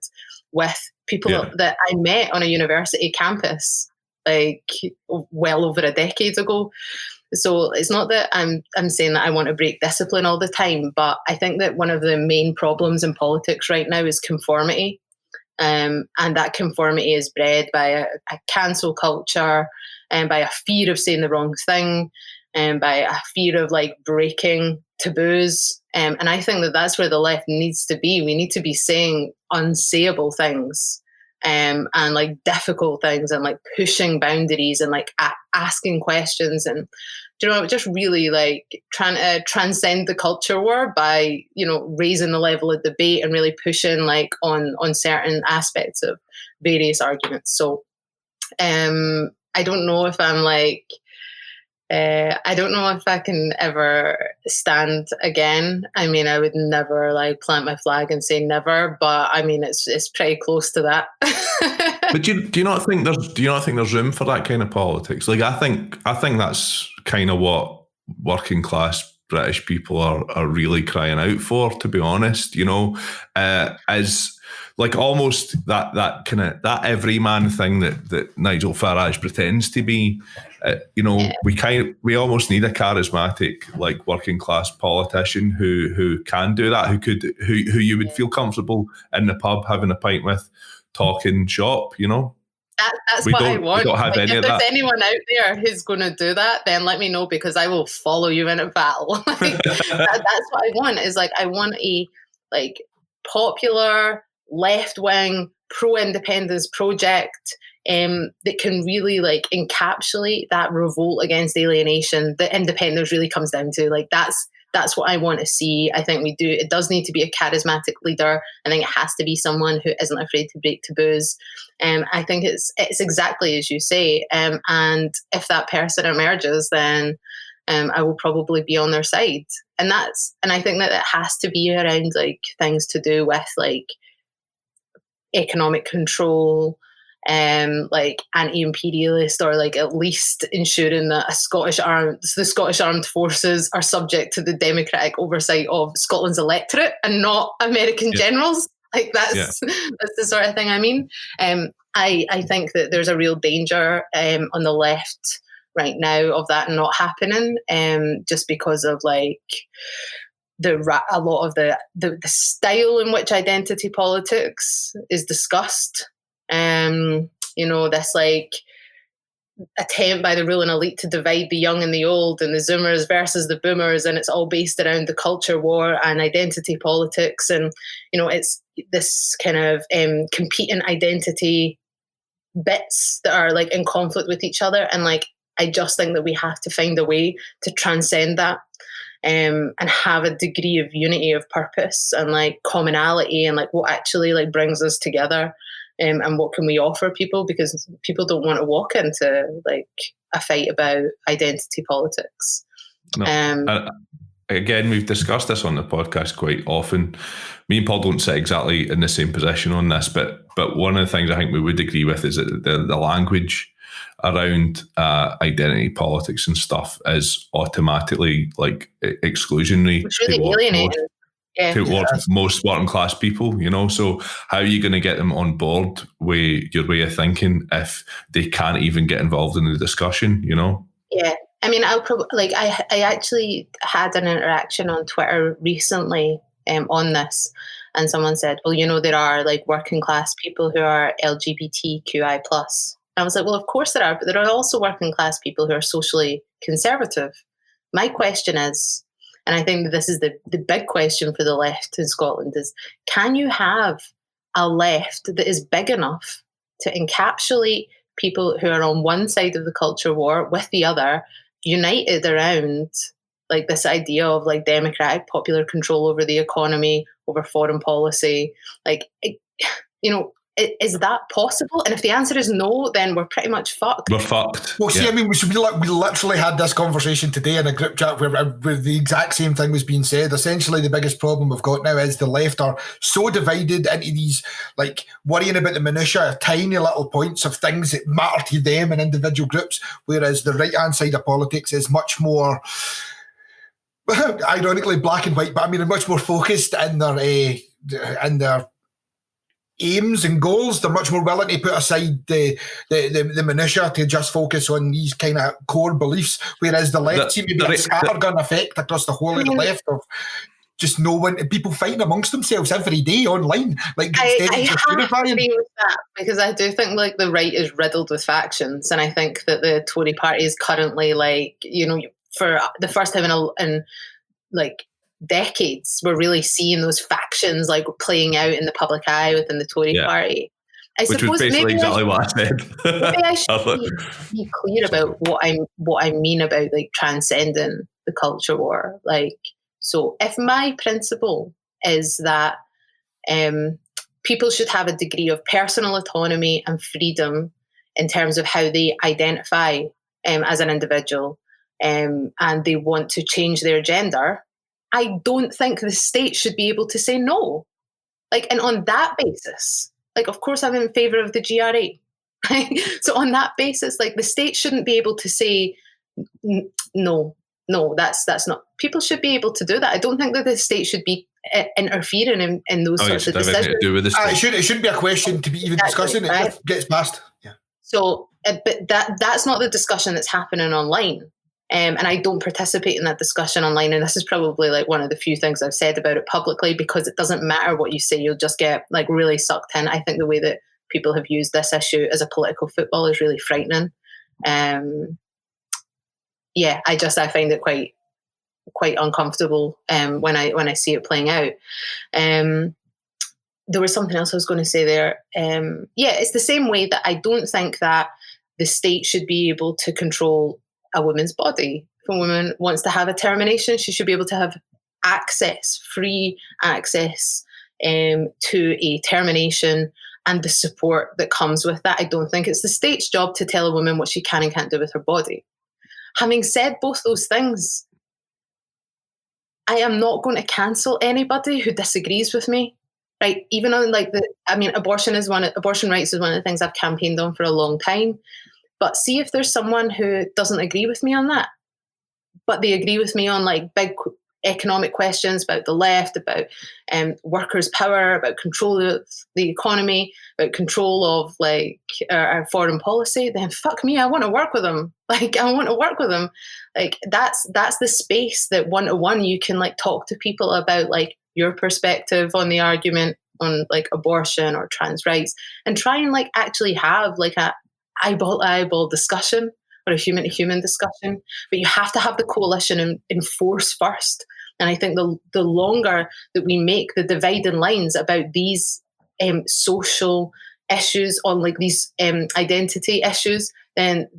with people that I met on a university campus like well over a decade ago. So it's not that I'm saying that I want to break discipline all the time, but I think that one of the main problems in politics right now is conformity. And that conformity is bred by a cancel culture and by a fear of saying the wrong thing and by a fear of like breaking taboos. And I think that that's where the left needs to be. We need to be saying unsayable things and like difficult things and like pushing boundaries and like asking questions and just really like trying to transcend the culture war by raising the level of debate and really pushing like on certain aspects of various arguments. So I don't know if I'm like I don't know if I can ever stand again. I mean, I would never like plant my flag and say never, but I mean, it's pretty close to that. But do you not think there's room for that kind of politics? Like, I think that's kind of what working class British people are really crying out for, to be honest. As like almost that kind of that everyman thing that Nigel Farage pretends to be. We almost need a charismatic like working class politician who can do that, who you would feel comfortable in the pub having a pint with, talking shop. That's what I want. We don't have like, any if of there's that. anyone out there who's going to do that, then let me know because I will follow you in a battle. That's what I want. Is like I want a like popular left-wing pro-independence project that can really like encapsulate that revolt against alienation that independence really comes down to. Like that's what I want to see. I think we do. It does need to be a charismatic leader. I think it has to be someone who isn't afraid to break taboos. I think it's exactly as you say. And if that person emerges, then I will probably be on their side. And I think that it has to be around like things to do with like economic control, like anti-imperialist, or like at least ensuring that the Scottish Armed Forces are subject to the democratic oversight of Scotland's electorate and not American generals. Like that's the sort of thing I mean. I think that there's a real danger on the left right now of that not happening, just because of like a lot of the style in which identity politics is discussed. This like attempt by the ruling elite to divide the young and the old and the Zoomers versus the Boomers, and it's all based around the culture war and identity politics, and it's this kind of competing identity bits that are like in conflict with each other. And like, I just think that we have to find a way to transcend that, and have a degree of unity of purpose and like commonality and like what actually like brings us together, and what can we offer people, because people don't want to walk into like a fight about identity politics. No. Again, we've discussed this on the podcast quite often. Me and Paul don't sit exactly in the same position on this, but one of the things I think we would agree with is that the language around identity politics and stuff is automatically like exclusionary. It's really alienating. Towards most working class people, you know. So how are you going to get them on board with your way of thinking if they can't even get involved in the discussion, you know? Yeah. I mean, I'll probably like I actually had an interaction on Twitter recently on this, and someone said, well, you know, there are like working class people who are LGBTQI+. I was like, well, of course there are, but there are also working class people who are socially conservative. My question is, and I think that this is the big question for the left in Scotland, is can you have a left that is big enough to encapsulate people who are on one side of the culture war with the other, united around like this idea of like democratic popular control over the economy, over foreign policy? Like, you know, is that possible? And if the answer is no, then we're pretty much fucked. We're fucked. Well, see, I mean, we literally had this conversation today in a group chat where the exact same thing was being said. Essentially, the biggest problem we've got now is the left are so divided into these, like, worrying about the minutiae, tiny little points of things that matter to them in individual groups, whereas the right-hand side of politics is much more, ironically, black and white, but I mean, much more focused in their aims and goals. They're much more willing to put aside the minutiae to just focus on these kind of core beliefs, whereas the left seem to be a scattergun effect across the whole of the left of just no one, people fighting amongst themselves every day online. Like, I have to agree with that, because I do think like the right is riddled with factions, and I think that the Tory party is currently like, you know, for the first time in like decades, we're really seeing those factions like playing out in the public eye within the Tory party. I Which suppose was basically exactly what I said. Maybe I should be clear about what I mean about like transcending the culture war. Like, so if my principle is that people should have a degree of personal autonomy and freedom in terms of how they identify as an individual, and they want to change their gender, I don't think the state should be able to say no. Like, and on that basis, like, of course, I'm in favour of the GRA. So on that basis, like, the state shouldn't be able to say no, that's not. People should be able to do that. I don't think that the state should be interfering in those sorts of decisions. To do with the it shouldn't be a question to be even discussing. Right? It gets passed. Yeah. So, but that's not the discussion that's happening online. And I don't participate in that discussion online. And this is probably like one of the few things I've said about it publicly, because it doesn't matter what you say, you'll just get like really sucked in. I think the way that people have used this issue as a political football is really frightening. I find it quite uncomfortable when I see it playing out. There was something else I was going to say there. It's the same way that I don't think that the state should be able to control a woman's body. If a woman wants to have a termination, she should be able to have free access to a termination and the support that comes with that. I don't think it's the state's job to tell a woman what she can and can't do with her body. Having said both those things, I am not going to cancel anybody who disagrees with me. Right? Even on abortion rights is one of the things I've campaigned on for a long time. But see if there's someone who doesn't agree with me on that, but they agree with me on like big economic questions about the left, about workers' power, about control of the economy, about control of like our foreign policy, then fuck me, I want to work with them. Like, I want to work with them. Like, that's the space that one-to-one you can like talk to people about like your perspective on the argument on like abortion or trans rights, and try and like actually have like a eyeball discussion or a human-to-human discussion. But you have to have the coalition in force first. And I think the longer that we make the dividing lines about these social issues, on like these identity issues, then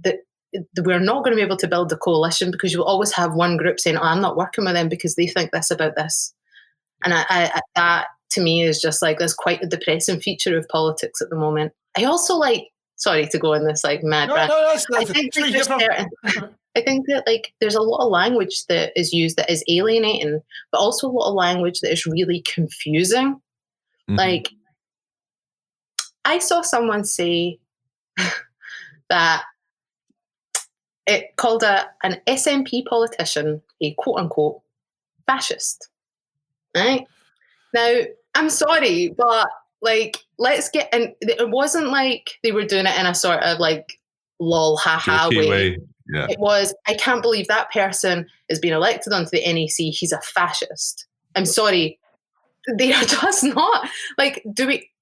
we're not going to be able to build a coalition, because you will always have one group saying, I'm not working with them because they think this about this. And I that to me is just like, that's quite a depressing feature of politics at the moment. I also like, sorry to go in this like mad rant. I think that like there's a lot of language that is used that is alienating, but also a lot of language that is really confusing. Mm-hmm. Like, I saw someone say that it called an SNP politician a quote unquote fascist. Right? Now, I'm sorry, but like, let's get, and it wasn't like they were doing it in a sort of like lol haha way. Yeah. It was, I can't believe that person is being elected onto the NEC. He's a fascist. I'm sorry. They are just not like,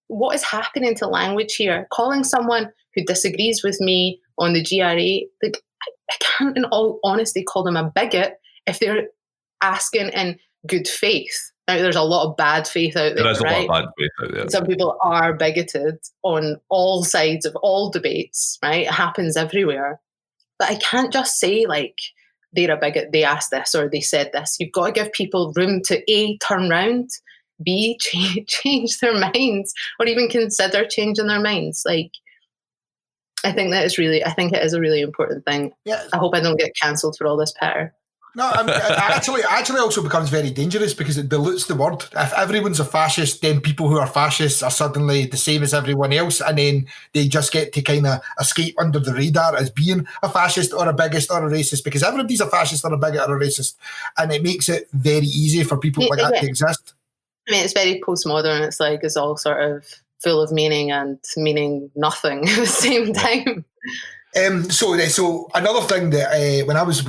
what is happening to language here? Calling someone who disagrees with me on the GRA, like, I can't in all honesty call them a bigot if they're asking in good faith. Now, there's a lot of bad faith out there, There is right? a lot of bad faith out there. Some people are bigoted on all sides of all debates, right? It happens everywhere. But I can't just say, like, they're a bigot, they asked this or they said this. You've got to give people room to A, turn round, B, change their minds, or even consider changing their minds. Like, I think it is a really important thing. Yeah. I hope I don't get cancelled for all this, Peter. No, it actually also becomes very dangerous because it dilutes the word. If everyone's a fascist, then people who are fascists are suddenly the same as everyone else, and then they just get to kind of escape under the radar as being a fascist or a bigot or a racist, because everybody's a fascist or a bigot or a racist, and it makes it very easy for people like that to exist. I mean, it's very postmodern. It's like it's all sort of full of meaning and meaning nothing at the same time. So another thing that when I was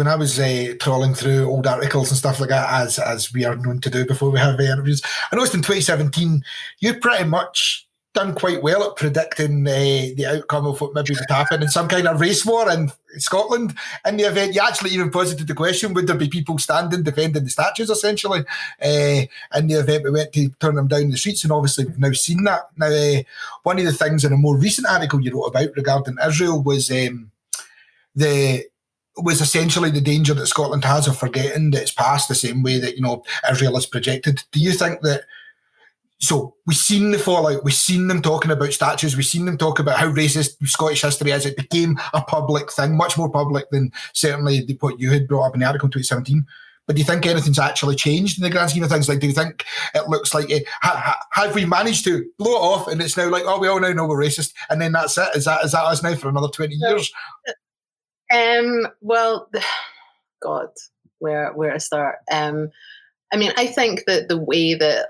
trawling through old articles and stuff like that, as we are known to do before we have interviews, I noticed in 2017 you pretty much done quite well at predicting the outcome of what maybe would happen in some kind of race war in Scotland. In the event, you actually even posited the question: would there be people standing defending the statues? Essentially, in the event we went to turn them down in the streets, and obviously we've now seen that. Now, one of the things in a more recent article you wrote about regarding Israel was essentially the danger that Scotland has of forgetting that it's past the same way that Israel is projected. Do you think that? So we've seen the fallout, we've seen them talking about statues, we've seen them talk about how racist Scottish history is. It became a public thing, much more public than certainly what you had brought up in the article in 2017. But do you think anything's actually changed in the grand scheme of things? Like, do you think it looks like have we managed to blow it off and it's now like, oh, we all now know we're racist, and then that's it? Is that us now for another 20 years? Well, God, where to start? I mean, I think that the way that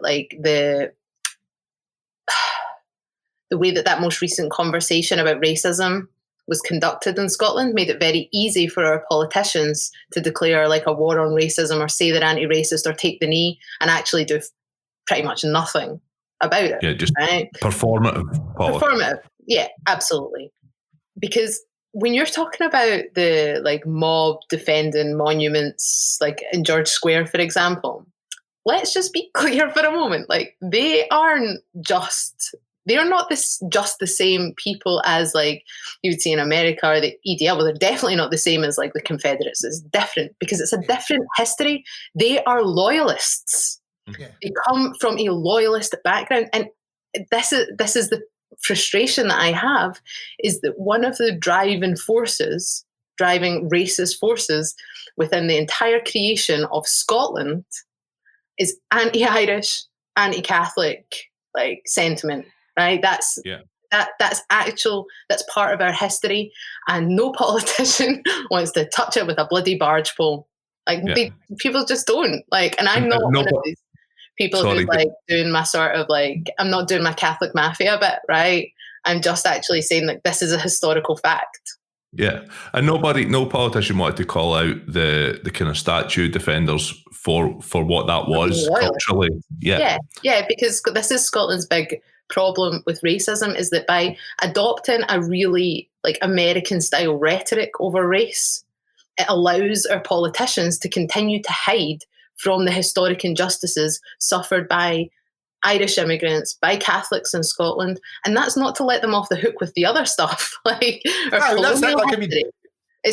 that most recent conversation about racism was conducted in Scotland made it very easy for our politicians to declare like a war on racism or say they're anti-racist or take the knee and actually do pretty much nothing about it. Yeah, just right? Performative politics. Performative, yeah, absolutely. Because when you're talking about the like mob defending monuments, like in George Square, for example, let's just be clear for a moment. Like, they're not just the same people as like you would see in America or the EDL. Well, they're definitely not the same as like the Confederates. It's different because it's a different history. They are loyalists. Yeah. They come from a loyalist background, and this is the frustration that I have, is that one of the driving racist forces within the entire creation of Scotland is anti-Irish, anti-Catholic like sentiment, right? That's part of our history, and no politician wants to touch it with a bloody barge pole. Like people just don't like, and I'm not one of these people who's like doing my sort of like, I'm not doing my Catholic mafia bit, right? I'm just actually saying like this is a historical fact. Yeah, and no politician wanted to call out the kind of statue defenders for what that was culturally. Yeah, because this is Scotland's big problem with racism, is that by adopting a really like American style rhetoric over race, it allows our politicians to continue to hide from the historic injustices suffered by Irish immigrants, by Catholics in Scotland, and that's not to let them off the hook with the other stuff, like it's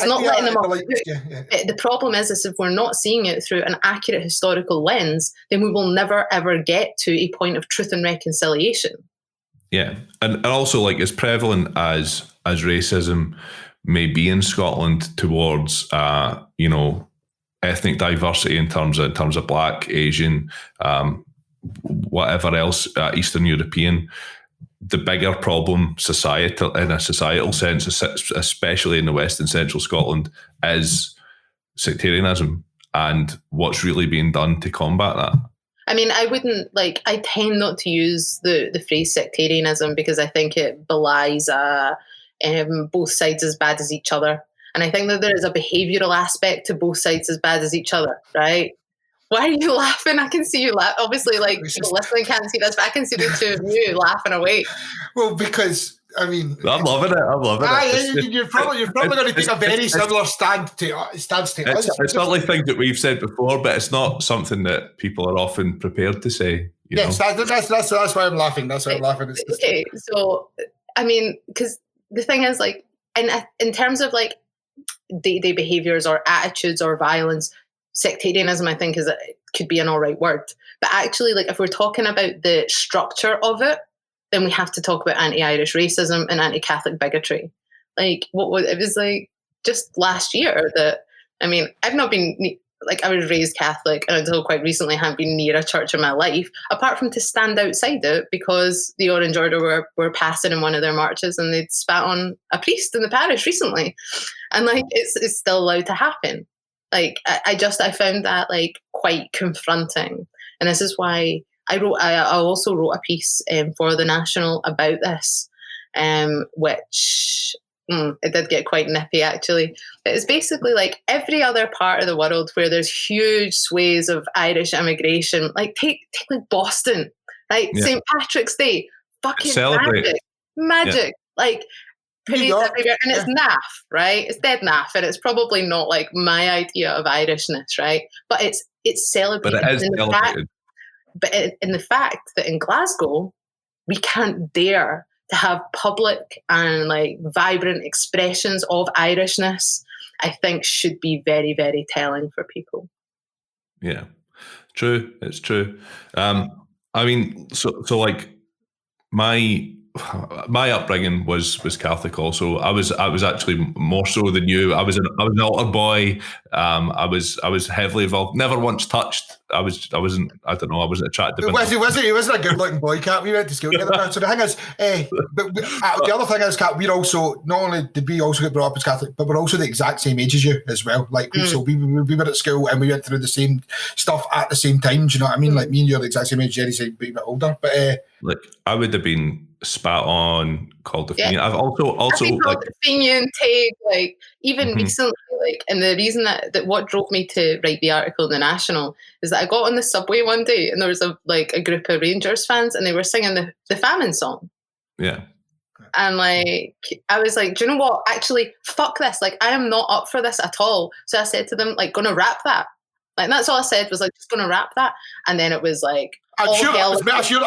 not letting them off the hook. The problem is if we're not seeing it through an accurate historical lens, then we will never ever get to a point of truth and reconciliation. Yeah, and also like as prevalent as racism may be in Scotland towards ethnic diversity in terms of Black, Asian, whatever else, Eastern European. The bigger problem in a societal sense, especially in the West and Central Scotland, is sectarianism and what's really being done to combat that. I mean, I tend not to use the phrase sectarianism because I think it belies both sides as bad as each other. And I think that there is a behavioural aspect to both sides as bad as each other, right? Why are you laughing? I can see you laugh. Obviously, like, people listening can't see this, but I can see the two of you laughing away. Well, because, I mean... I'm loving it. You're probably going to take a very similar stance to us. It's certainly things that we've said before, but it's not something that people are often prepared to say. Yes, that's why I'm laughing. That's why I'm laughing. Okay, so, I mean, because the thing is, like, in terms of, like, day-to-day behaviours or attitudes or violence, sectarianism, I think, could be an all right word. But actually, like, if we're talking about the structure of it, then we have to talk about anti-Irish racism and anti-Catholic bigotry. Like, it was like just last year that, I mean, I've not been, like, I was raised Catholic and until quite recently haven't been near a church in my life, apart from to stand outside it because the Orange Order were passing in one of their marches and they'd spat on a priest in the parish recently. And, like, it's still allowed to happen. Like, I found that, like, quite confronting. And this is why I also wrote a piece for The National about this, which it did get quite nippy, actually. It's basically like every other part of the world where there's huge swathes of Irish immigration, like take like Boston, right? Yeah. St. Patrick's Day, fucking magic. Yeah. Like, parades everywhere, and it's naff, right? It's dead naff, and it's probably not like my idea of Irishness, right? But it's celebrated. But it is celebrated. But in the fact that in Glasgow, we can't dare to have public and, like, vibrant expressions of Irishness, I think should be very, very telling for people. Yeah, true. It's true. I mean, so like my upbringing was Catholic also. I was actually more so than you. I was an altar boy. I was heavily involved. Never once touched. I wasn't attractive. He wasn't a good looking boy, Cat. We went to school together. So the thing is, but the other thing is, Cat, we're also, not only did we also get brought up as Catholic, but we're also the exact same age as you as well. Like, so we were at school and we went through the same stuff at the same time. Do you know what I mean? Like, me and you are the exact same age. Jerry's a bit older, but like, I would have been spat on, called the Fenian. I've also like the Fenian take, like, even recently, like, and the reason that what drove me to write the article in The National is that I got on the subway one day and there was a group of Rangers fans and they were singing the famine song. Yeah. And, like, I was like, do you know what? Actually, fuck this. Like, I am not up for this at all. So I said to them, like, gonna rap that. Like, that's all I said was, like, just gonna rap that. And then it was like, I'm sure that was me. Sorry. You know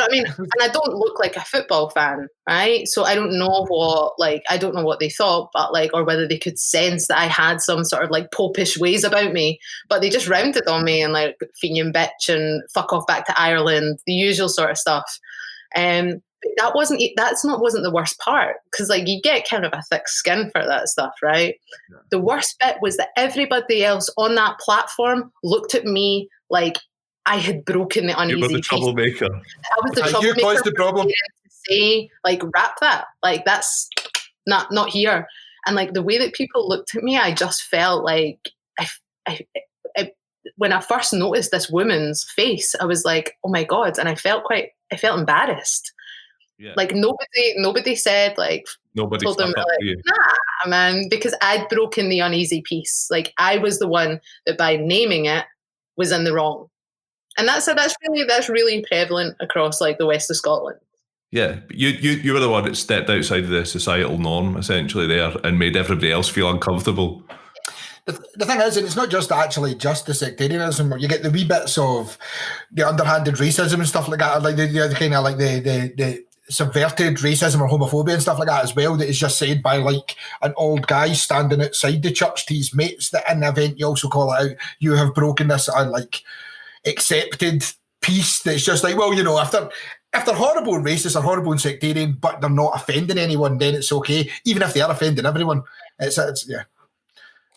what I mean? And I don't look like a football fan, right? So I don't know what they thought, but, like, or whether they could sense that I had some sort of, like, popish ways about me. But they just rounded on me and, like, Fenian bitch and fuck off back to Ireland, the usual sort of stuff. That's not the worst part, because, like, you get kind of a thick skin for that stuff, right? Yeah. The worst bit was that everybody else on that platform looked at me like I had broken the uneasy peace. You were the troublemaker. I was the troublemaker. You caused the problem. To say, like, rap that, like, that's not here. And, like, the way that people looked at me, I just felt like I when I first noticed this woman's face, I was like, oh my God, and I felt embarrassed. Yeah. Like, nobody said, like, nobody told them, like, nah, man, because I'd broken the uneasy peace. Like, I was the one that by naming it was in the wrong, and that's really prevalent across, like, the west of Scotland. Yeah, you were the one that stepped outside of the societal norm essentially there and made everybody else feel uncomfortable. the thing is, and it's not just actually just the sectarianism, where you get the wee bits of the underhanded racism and stuff like that, like the kind of like the subverted racism or homophobia and stuff like that as well, that is just said by like an old guy standing outside the church to his mates, that in the event you also call it out, you have broken this like accepted peace. That's just like, well, you know, if they're horrible and racist or horrible and sectarian, but they're not offending anyone, then it's okay. Even if they are offending everyone, it's yeah.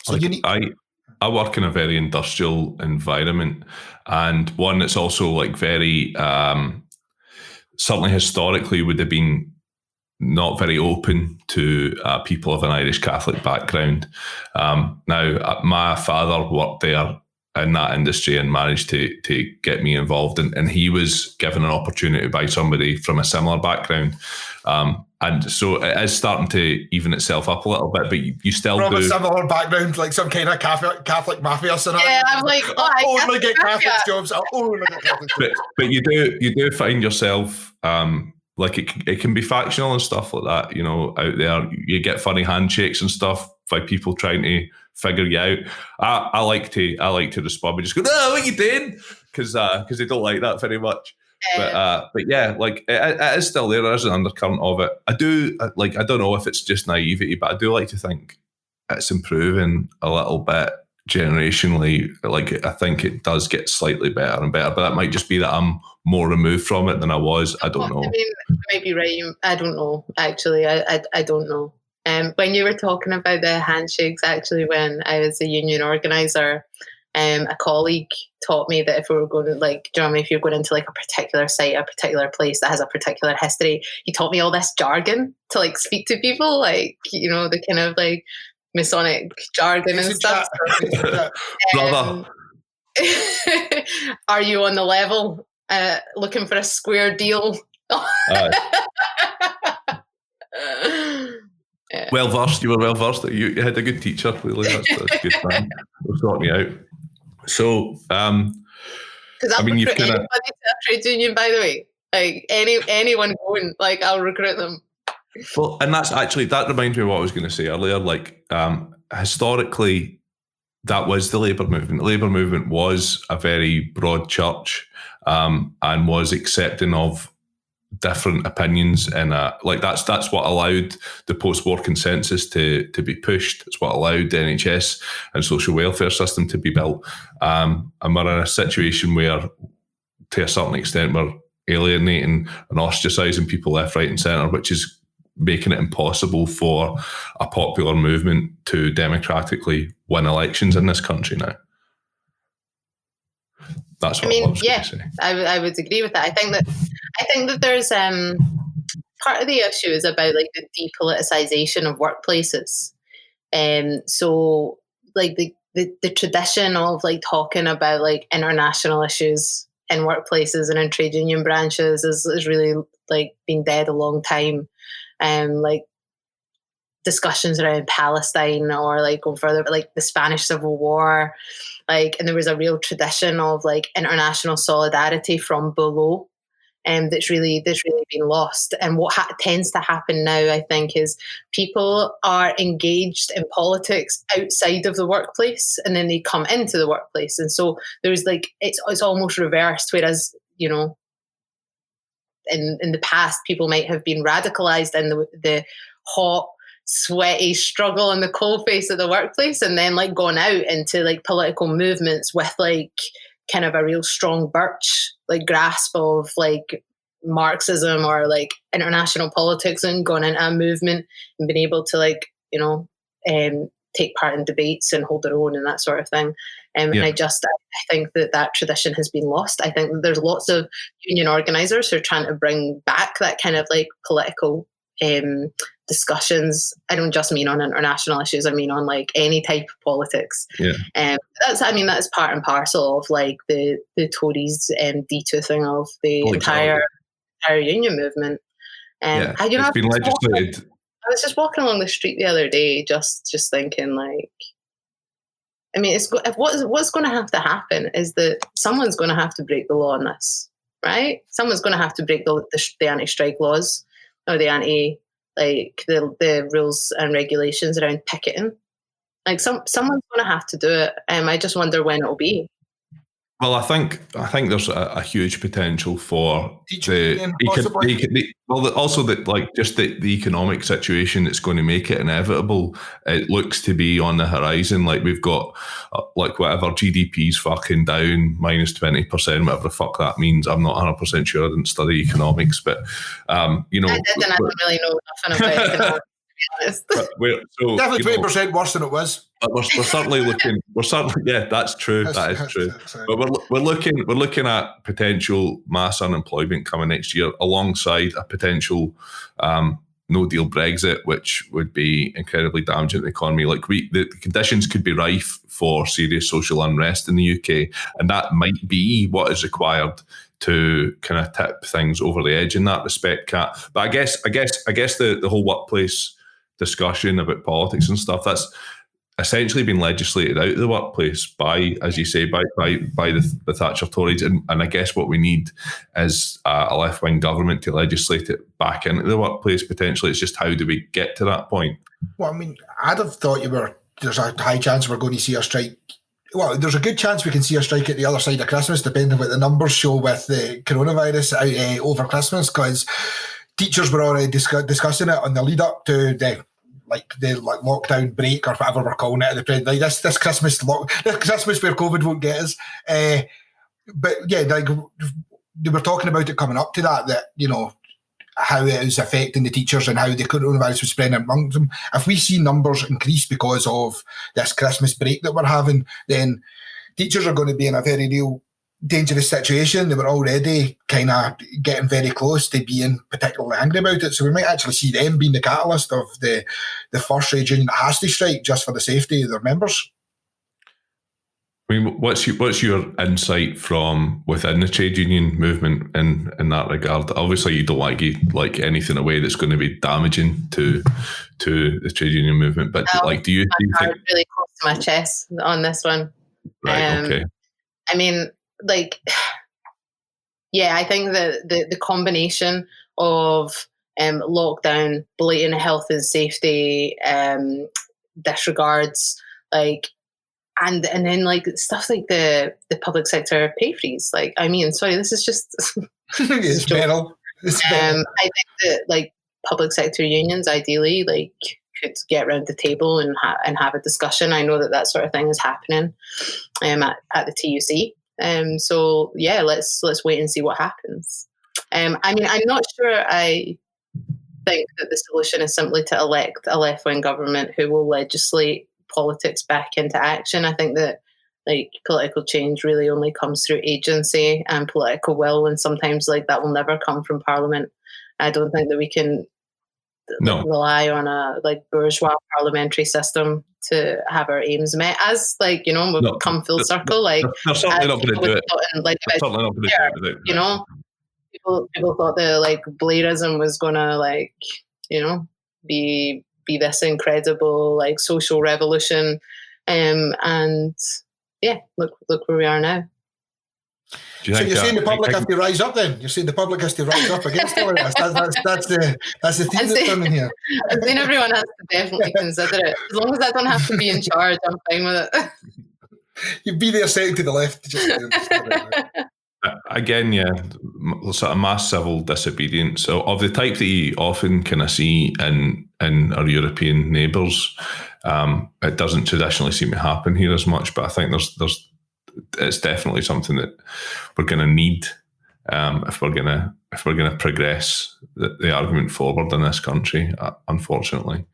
So like, you need. I work in a very industrial environment, and one that's also like very certainly historically would have been not very open to people of an Irish Catholic background. Now, my father worked there in that industry and managed to get me involved, and he was given an opportunity by somebody from a similar background. And so it is starting to even itself up a little bit, but you still from do. a similar background, like some kind of Catholic mafia scenario. Yeah, I'm like, I only get Catholic jobs. I only get Catholic jobs. But you do find yourself like it can be factional and stuff like that. You know, out there you get funny handshakes and stuff by people trying to figure you out. I like to respond. We just go, no, what you doing? Because they don't like that very much. But yeah, like it is still there. There is an undercurrent of it. I don't know if it's just naivety, but I do like to think it's improving a little bit generationally. Like I think it does get slightly better and better, but that might just be that I'm more removed from it than I was. I don't know. I mean, you might be right. I don't know. Actually, I don't know. When you were talking about the handshakes, actually, when I was a union organizer, a colleague taught me that if we were going to, like, do you know what I mean, if you're going into like a particular site, a particular place that has a particular history, he taught me all this jargon to like speak to people, like, you know, the kind of like Masonic jargon and stuff. Brother, are you on the level? Looking for a square deal? Yeah. Well versed. You were well versed. You had a good teacher. Clearly, that's good man. We'll sort me out. So, I mean, you've kind of anybody to a trade union, by the way. Like anyone going, like I'll recruit them. Well, and that reminds me of what I was going to say earlier. Like historically, that was the Labour movement. The Labour movement was a very broad church, and was accepting of different opinions, and like that's what allowed the post-war consensus to be pushed. It's what allowed the NHS and social welfare system to be built. And we're in a situation where, to a certain extent, we're alienating and ostracising people left, right, and centre, which is making it impossible for a popular movement to democratically win elections in this country now. That's what I was going to say. I would agree with that. I think that there's part of the issue is about like the depoliticization of workplaces. So like the tradition of like talking about like international issues in workplaces and in trade union branches is really like been dead a long time. Like discussions around Palestine or like going further, but like the Spanish Civil War, like, and there was a real tradition of like international solidarity from below, and that's really been lost. And what tends to happen now, I think, is people are engaged in politics outside of the workplace, and then they come into the workplace, and so there's like it's almost reversed. Whereas, you know, in the past, people might have been radicalized in the hot, sweaty struggle in the coalface of the workplace, and then like gone out into like political movements with like kind of a real strong birch like grasp of like Marxism or like international politics, and gone into a movement and been able to like, you know, take part in debates and hold their own and that sort of thing. And I think that tradition has been lost. I think that there's lots of union organisers who are trying to bring back that kind of like political discussions. I don't just mean on international issues. I mean on like any type of politics. That's part and parcel of like the Tories detoothing of the entire union movement. It's been legislated. I was just walking along the street the other day, just thinking like, I mean, what's going to have to happen is that someone's going to have to break the law on this, right? Someone's going to have to break the anti-strike laws, or the rules and regulations around picketing. Like someone's going to have to do it. I just wonder when it'll be. Well, I think there's a huge potential for also the economic situation that's going to make it inevitable. It looks to be on the horizon. Like we've got like whatever GDP's fucking down minus 20%, whatever the fuck that means. I'm not 100% sure. I didn't study economics, but I didn't. I don't really know nothing about economics. Definitely 20% worse than it was. We're certainly looking. Yeah, that's true. That is true. But we're looking at potential mass unemployment coming next year, alongside a potential no deal Brexit, which would be incredibly damaging to the economy. Like the conditions could be rife for serious social unrest in the UK, and that might be what is required to kind of tip things over the edge in that respect, Kat. But I guess the whole workplace discussion about politics and stuff, that's essentially been legislated out of the workplace by, as you say, by the Thatcher Tories, and I guess what we need is a left-wing government to legislate it back into the workplace potentially. It's just how do we get to that point? Well, I mean, I'd have thought there's a high chance we're going to see a strike. Well, there's a good chance we can see a strike at the other side of Christmas, depending on what the numbers show with the coronavirus over Christmas, because teachers were already discussing it on the lead up to the lockdown break or whatever we're calling it. Like this Christmas where COVID won't get us. But yeah, like they were talking about it coming up to that how it is affecting the teachers and how the coronavirus was spreading among them. If we see numbers increase because of this Christmas break that we're having, then teachers are going to be in a very real dangerous situation. They were already kind of getting very close to being particularly angry about it. So we might actually see them being the catalyst of the first trade union that has to strike just for the safety of their members. I mean, what's your insight from within the trade union movement in that regard? Obviously, you don't want to give like anything away that's going to be damaging to the trade union movement. But do you think really close to my chest on this one? Right. Okay. I mean, I think that the combination of lockdown, blatant health and safety disregards, and then stuff like the public sector pay freeze. This is just it's penal. I think that public sector unions ideally could get around the table and have a discussion. I know that sort of thing is happening at the TUC. So yeah, let's wait and see what happens. I'm not sure. I think that the solution is simply to elect a left-wing government who will legislate politics back into action. I think that political change really only comes through agency and political will, and sometimes that will never come from Parliament. I don't think that we can rely on a bourgeois parliamentary system to have our aims met. As we've come full circle. They're certainly not going to do it. Certainly not going to do it. People thought that Blairism was going to be this incredible social revolution, and yeah, look where we are now. So you're saying the public has to rise up then? You're saying the public has to rise up against all of this? That's the theme that's coming here. I think everyone has to definitely consider it. As long as I don't have to be in charge, I'm fine with it. You'd be there second to the left. Again, yeah, sort of mass civil disobedience. So of the type that you often kind of see in our European neighbours, it doesn't traditionally seem to happen here as much. But I think it's definitely something that we're going to need if we're going to progress the argument forward in this country. Unfortunately,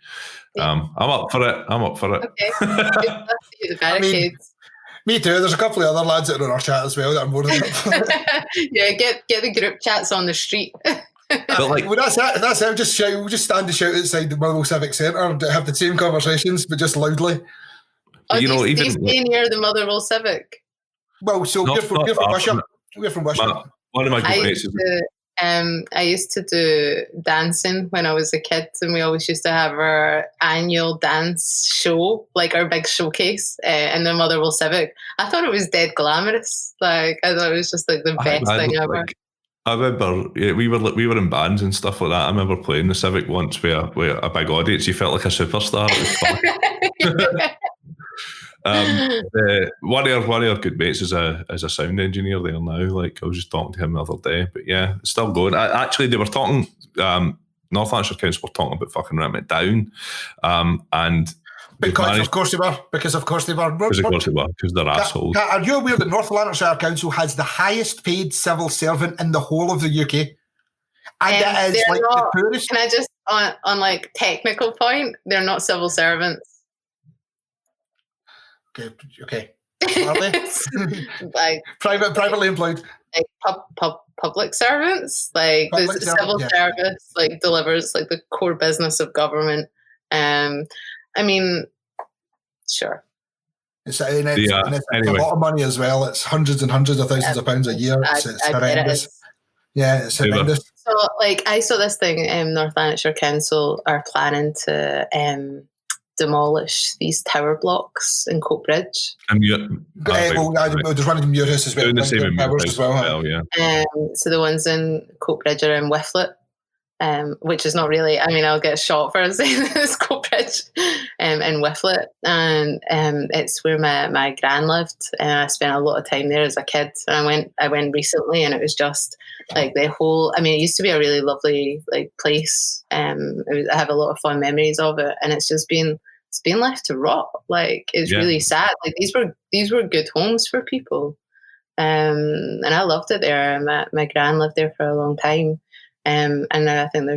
I'm up for it. Okay, the barricades. Me too. There's a couple of other lads that are on our chat as well that are more than up for it. Yeah, get the group chats on the street. But well, that's it. We'll just stand and shout outside the Motherwell Civic Centre and have the same conversations, but just loudly. Do you stay near the Motherwell Civic? Well, so we're from Wishart. We're from Wishart. One of my good mates is... I used to do dancing when I was a kid, and we always used to have our annual dance show, our big showcase in the Motherwell Civic. I thought it was dead glamorous. I thought it was just the best thing ever. I remember we were in bands and stuff like that. I remember playing the Civic once with a big audience. You felt like a superstar. It was fun. One of our good mates is a sound engineer there now. Like, I was just talking to him the other day, but yeah, it's still going. Actually, they were talking. North Lanarkshire Council were talking about fucking ripping it down, and of course they were. Because they're assholes. Are you aware that North Lanarkshire Council has the highest paid civil servant in the whole of the UK? And it is like the poorest. Can I just on like technical point? They're not civil servants. Okay. Are they? Like privately employed. Like public servants. Like the civil service like delivers like the core business of government. I mean, sure. It's a lot of money as well. It's hundreds and hundreds of thousands of pounds a year. It's horrendous. Yeah, it's horrendous. So, like, I saw this thing. North Lanarkshire Council are planning to demolish these tower blocks in Coatbridge. There's one in Muirhouse as well. Doing the same in Muirhouse as well, yeah. So the ones in Coatbridge are in Whifflet, which is not really. I mean, I'll get shot for saying this. Coatbridge, in Whifflet, and it's where my gran lived, and I spent a lot of time there as a kid. And I went recently, and it was just like the whole. I mean, it used to be a really lovely like place. I have a lot of fond memories of it, and it's been left to rot. Like, it's really sad. Like, these were good homes for people, and I loved it there. My gran lived there for a long time. And now I think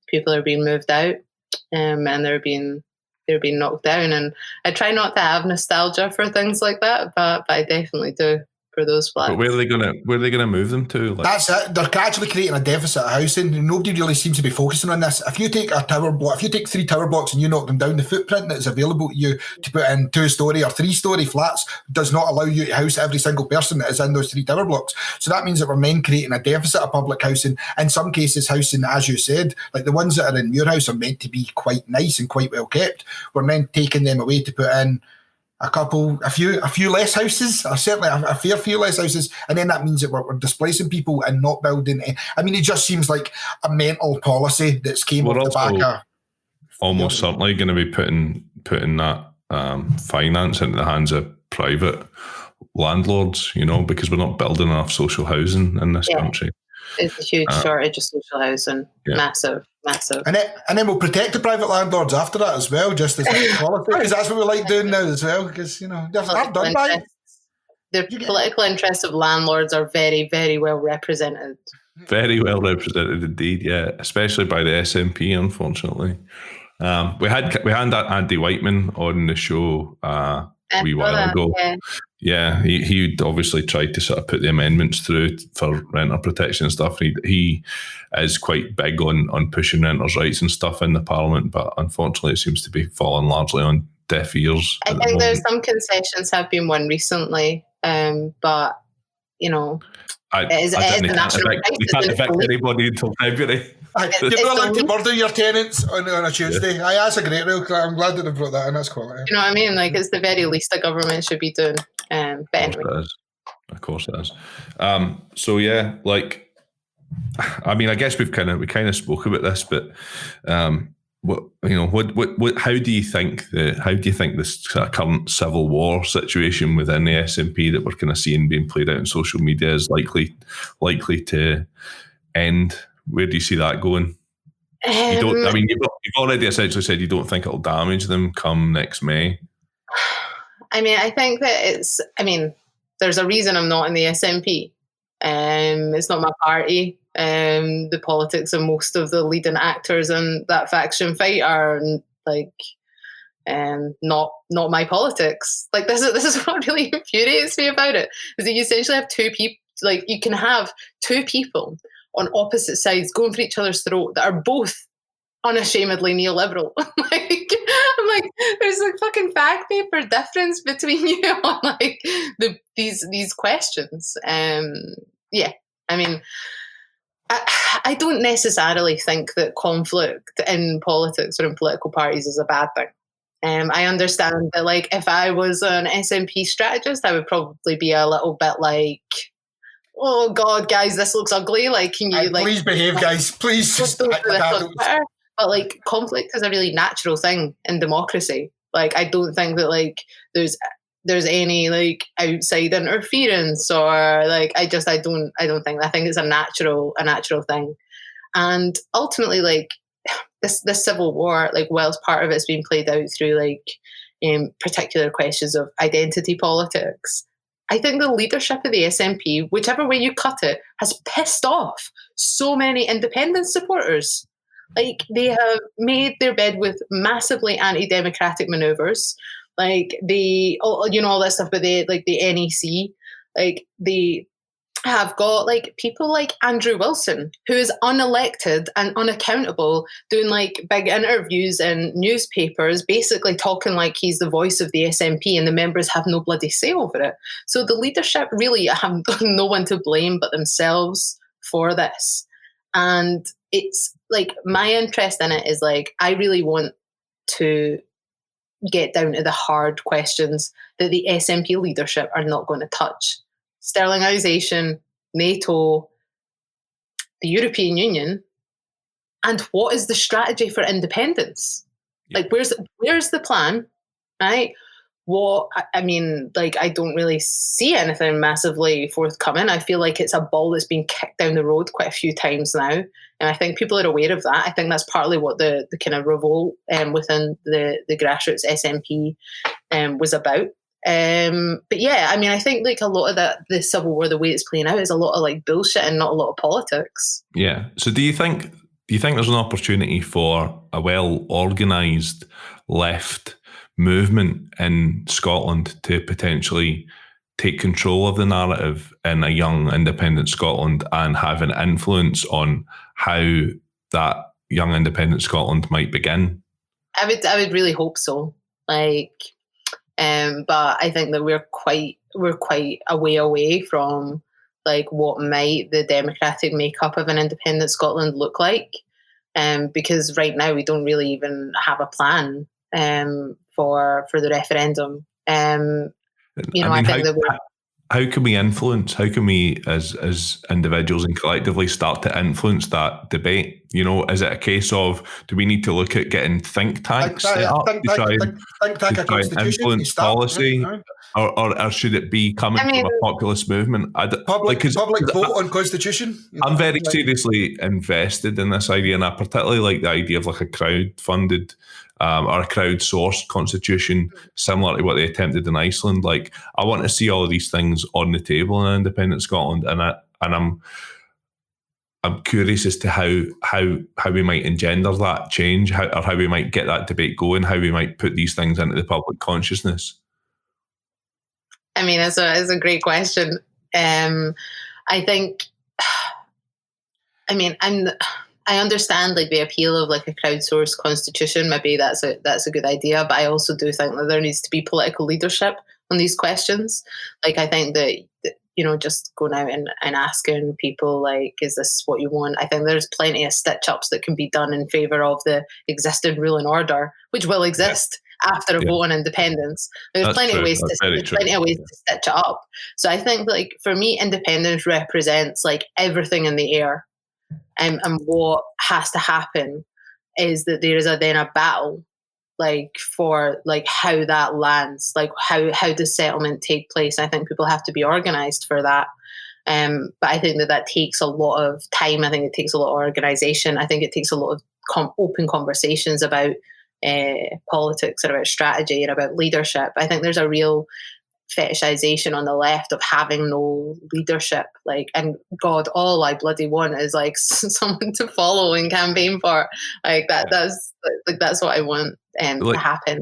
people are being moved out, and they're being knocked down. And I try not to have nostalgia for things like that, but I definitely do for those flats. But where are they gonna move them to? Like, that's it. They're actually creating a deficit of housing. Nobody really seems to be focusing on this. If you take a tower block, if you take 3 tower blocks and you knock them down, the footprint that is available to you to put in 2-story or 3-story flats does not allow you to house every single person that is in those 3 tower blocks. So that means that we're then creating a deficit of public housing. In some cases, housing, as you said, like the ones that are in Muirhouse are meant to be quite nice and quite well kept. We're then taking them away to put in a few less houses, or certainly a fair few less houses, and then that means that we're displacing people and not building. I mean, it just seems like a mental policy that's came off the back of. Almost certainly going to be putting that finance into the hands of private landlords, because we're not building enough social housing in this country. It's a huge shortage of social housing, massive. And then we'll protect the private landlords after that as well, just as a policy, because that's what we like doing now as well, because, they're done by it. The political interests of landlords are very, very well represented. Very well represented indeed, yeah, especially by the SNP, unfortunately. We had Andy Whiteman on the show a wee while ago. Yeah, he obviously tried to sort of put the amendments through for renter protection and stuff. He is quite big on pushing renters' rights and stuff in the Parliament, but unfortunately it seems to be falling largely on deaf ears. I think there's some concessions have been won recently, but, it is a national right. You can't evict anybody until February. You're not allowed to murder your tenants on a Tuesday. That's a great rule. I'm glad that they brought that in. That's quality. You know what I mean? Like, it's the very least a government should be doing. But anyway. Of course it is. So yeah, like, I mean, I guess we kind of spoke about this, but how do you think this current civil war situation within the SNP that we're kind of seeing being played out on social media is likely to end? Where do you see that going? You've already essentially said you don't think it'll damage them come next May. I mean, I think that there's a reason I'm not in the SNP. It's not my party. The politics of most of the leading actors in that faction fight are not my politics. Like, this is what really infuriates me about it, is that you essentially have 2 people. Like, you can have 2 people on opposite sides going for each other's throat that are both unashamedly neoliberal. I'm like, there's a fucking fact paper difference between you on these questions. I mean, I don't necessarily think that conflict in politics or in political parties is a bad thing. I understand that, like, if I was an SNP strategist, I would probably be a little bit like, oh God, guys, this looks ugly. Like, can you please behave, guys? Please. But like, conflict is a really natural thing in democracy. Like, I don't think that like there's any like outside interference, or like I think it's a natural thing. And ultimately, like this civil war, like whilst part of it's being played out through like particular questions of identity politics, I think the leadership of the SNP, whichever way you cut it, has pissed off so many independent supporters. Like, they have made their bed with massively anti-democratic manoeuvres. Like, all that stuff, but the NEC, like, they have got like people like Andrew Wilson, who is unelected and unaccountable, doing like big interviews in newspapers, basically talking like he's the voice of the SNP, and the members have no bloody say over it. So the leadership really have no one to blame but themselves for this. And it's like, my interest in it is like, I really want to get down to the hard questions that the SNP leadership are not going to touch. Sterlingization, NATO, the European Union, and what is the strategy for independence? Yeah. Like, where's the plan, right? I don't really see anything massively forthcoming. I feel like it's a ball that's been kicked down the road quite a few times now, and I think people are aware of that. I think that's partly what the kind of revolt within the grassroots SNP was about. But yeah, I mean, I think like a lot of the civil war, the way it's playing out, is a lot of like bullshit and not a lot of politics. Yeah. So do you think there's an opportunity for a well-organised left movement in Scotland to potentially take control of the narrative in a young independent Scotland and have an influence on how that young independent Scotland might begin? I would really hope so. Like, but I think that we're quite a way away from like what might the democratic makeup of an independent Scotland look like, because right now we don't really even have a plan for the referendum. How can we influence? How can we, as individuals and collectively, start to influence that debate? You know, is it a case of, do we need to look at getting think tanks set up to try and influence policy, or should it be coming from a populist movement? Public vote on constitution. I'm very seriously invested in this idea, and I particularly like the idea of like a crowd-funded or a crowd-sourced constitution, similar to what they attempted in Iceland. Like, I want to see all of these things on the table in independent Scotland, and I'm curious as to how we might engender that change, or how we might get that debate going, how we might put these things into the public consciousness. I mean, it's a great question. I think, I understand like the appeal of like a crowdsourced constitution. Maybe that's a good idea, but I also do think that there needs to be political leadership on these questions. Like, I think that just going out and asking people like, is this what you want? I think there's plenty of stitch ups that can be done in favour of the existing rule and order, which will exist after a vote on independence. There's plenty of ways to stitch it up. So I think like for me, independence represents like everything in the air. And what has to happen is that there is then a battle, like for like how that lands, like how does settlement take place. I think people have to be organised for that. But I think that takes a lot of time. I think it takes a lot of organisation. I think it takes a lot of open conversations about politics and about strategy and about leadership. I think there's a real fetishization on the left of having no leadership, like, and God, all I bloody want is like someone to follow and campaign for, like that. That's what I want to happen.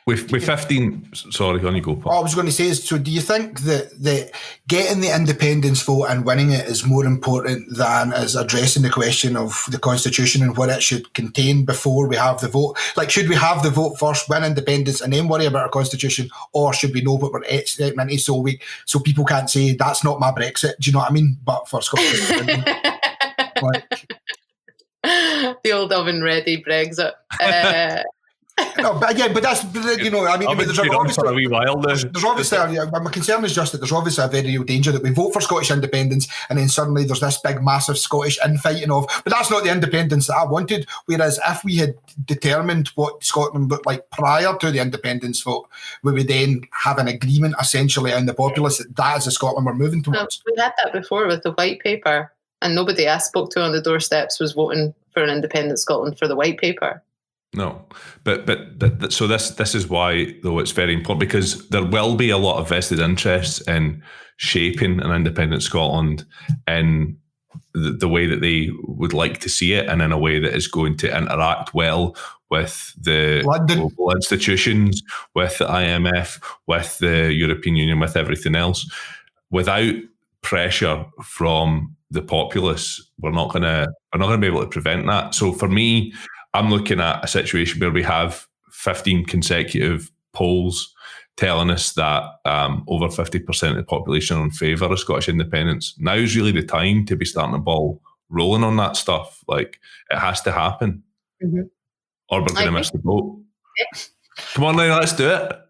With 15, sorry, on you go, Paul. All I was going to say is, so do you think that getting the independence vote and winning it is more important than as addressing the question of the constitution and what it should contain before we have the vote? Like, should we have the vote first, win independence, and then worry about our constitution, or should we know what we're stepping into so people can't say that's not my Brexit? Do you know what I mean? But for Scotland, the old oven ready Brexit. No, but that's, you know, I mean, there's for a wee while now. There's obviously, my concern is just that there's obviously a very real danger that we vote for Scottish independence and then suddenly there's this big, massive Scottish infighting of, but that's not the independence that I wanted. Whereas if we had determined what Scotland looked like prior to the independence vote, we would then have an agreement essentially in the populace that is the Scotland we're moving towards. We had that before with the white paper, and nobody I spoke to on the doorsteps was voting for an independent Scotland for the white paper. No, but so this is why, though, it's very important, because there will be a lot of vested interests in shaping an independent Scotland in the way that they would like to see it, and in a way that is going to interact well with the London global institutions, with the IMF, with the European Union, with everything else. Without pressure from the populace, we're not going to be able to prevent that. So for me, I'm looking at a situation where we have 15 consecutive polls telling us that over 50% of the population are in favour of Scottish independence. Now is really the time to be starting the ball rolling on that stuff. Like, it has to happen, or we're going to miss the boat. Yeah. Come on now, let's do it.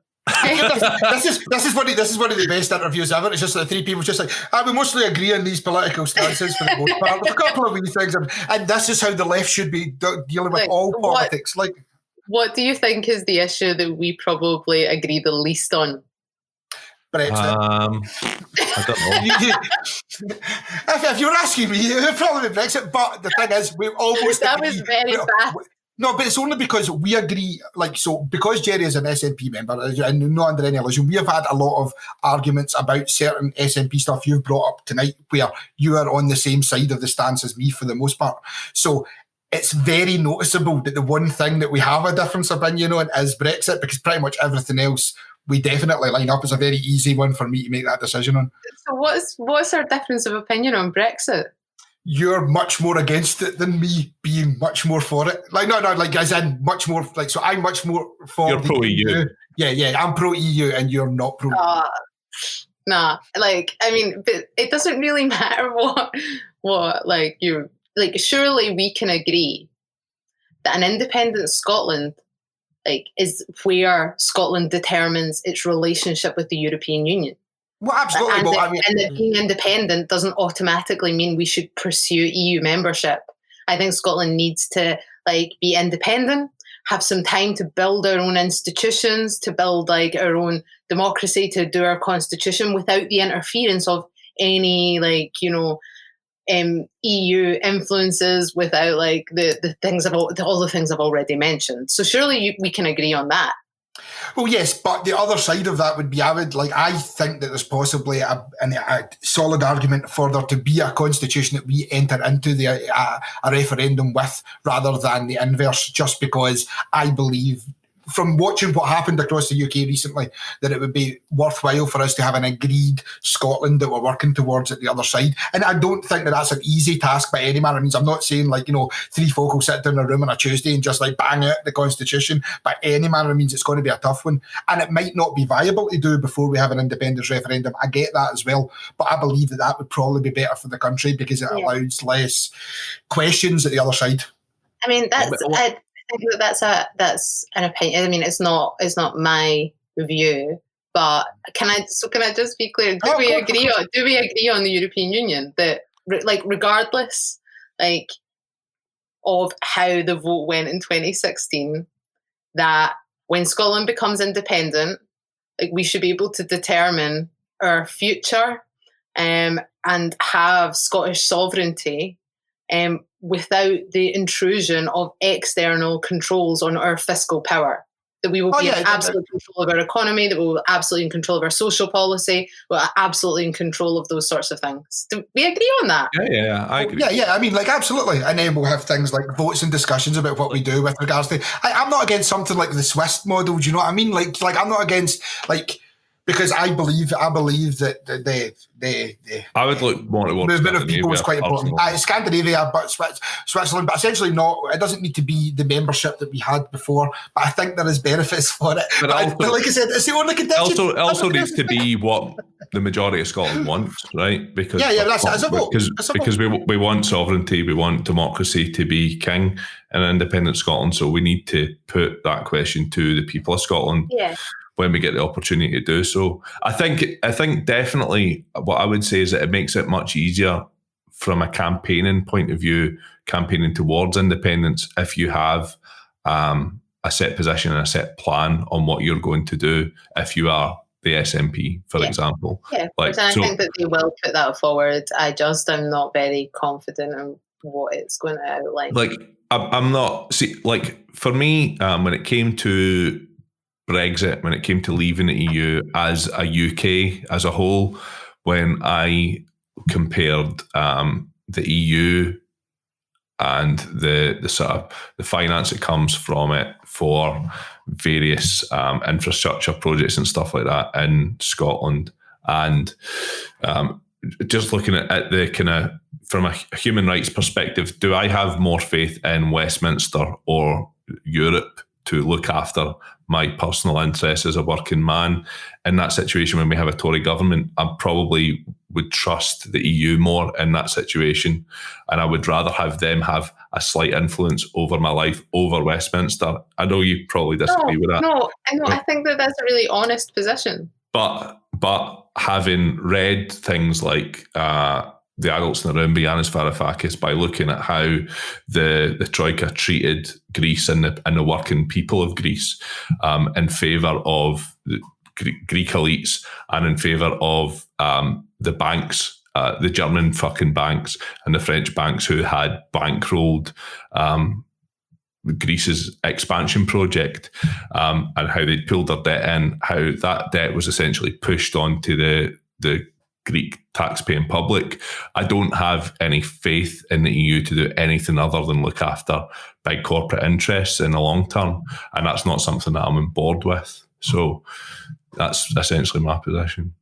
this is one of the best interviews ever. It's just like three people just like, we mostly agree on these political stances for the most part. There's a couple of wee things, and this is how the left should be dealing with all politics. What do you think is the issue that we probably agree the least on? Brexit. I don't know. If you were asking me, it would probably be Brexit. But the thing is, we almost that agree. Was very fast. No, but it's only because we agree, because Jerry is an SNP member, and not under any illusion, we have had a lot of arguments about certain SNP stuff you've brought up tonight, where you are on the same side of the stance as me for the most part. So it's very noticeable that the one thing that we have a difference of opinion on is Brexit, because pretty much everything else we definitely line up. It's a very easy one for me to make that decision on. So what's our difference of opinion on Brexit? You're much more against it than me being much more for it. As in much more, so I'm much more for You're pro-EU. Yeah, I'm pro-EU and you're not pro-EU. Nah, but it doesn't really matter surely we can agree that an independent Scotland, is where Scotland determines its relationship with the European Union. Well, absolutely. And that being independent doesn't automatically mean we should pursue EU membership. I think Scotland needs to be independent, have some time to build our own institutions, to build our own democracy, to do our constitution without the interference of any EU influences, without the things all the things I've already mentioned. So surely we can agree on that. Well, yes, but the other side of that would be, I think that there's possibly a solid argument for there to be a constitution that we enter into a referendum with, rather than the inverse, just because I believe, from watching what happened across the UK recently, that it would be worthwhile for us to have an agreed Scotland that we're working towards at the other side. And I don't think that that's an easy task by any manner of means. I'm not saying three folk will sit down in a room on a Tuesday and just bang out the constitution. By any manner of means, it's going to be a tough one. And it might not be viable to do before we have an independence referendum. I get that as well. But I believe that would probably be better for the country, because it allows less questions at the other side. I mean, I think that's an opinion. I mean, it's not my view, but can I just be clear? Do we agree on the European Union that, regardless, of how the vote went in 2016, that when Scotland becomes independent, we should be able to determine our future, and have Scottish sovereignty, without the intrusion of external controls on our fiscal power. That we will be in absolute control of our economy, that we will absolutely in control of our social policy, we're absolutely in control of those sorts of things. Do we agree on that? Yeah, I agree. Yeah, I mean, absolutely. And then we'll have things like votes and discussions about what we do with regards to... I'm not against something like the Swiss model, do you know what I mean? I'm not against, because I believe that I would look more towards movement of people is quite important. Scandinavia, but Switzerland, but essentially not. It doesn't need to be the membership that we had before, but I think there is benefits for it. But like I said, it's the only condition. Also needs to be what the majority of Scotland wants, right? Because that's a vote. Because we want sovereignty, we want democracy to be king in an independent Scotland. So we need to put that question to the people of Scotland when we get the opportunity to do so. I think definitely what I would say is that it makes it much easier from a campaigning point of view, campaigning towards independence, if you have a set position and a set plan on what you're going to do if you are the SNP, for example. Yeah, I think that they will put that forward. I just am not very confident in what it's going to outline. Like, I'm not, for me, when it came to Brexit, when it came to leaving the EU as a UK as a whole, when I compared the EU and the sort of the finance that comes from it for various infrastructure projects and stuff like that in Scotland, and just looking at the kind of from a human rights perspective, do I have more faith in Westminster or Europe to look after my personal interests as a working man? In that situation, when we have a Tory government, I probably would trust the EU more in that situation, and I would rather have them have a slight influence over my life over Westminster. I know you probably disagree with that. No, I think that that's a really honest position. But having read things like the adults in the room, Yanis Varoufakis, by looking at how the Troika treated Greece and the working people of Greece in favour of the Greek elites and in favour of the banks, the German fucking banks and the French banks who had bankrolled Greece's expansion project, and how they'd pulled their debt in, how that debt was essentially pushed onto the Greek taxpaying public. I don't have any faith in the EU to do anything other than look after big corporate interests in the long term, and that's not something that I'm on board with. So that's essentially my position.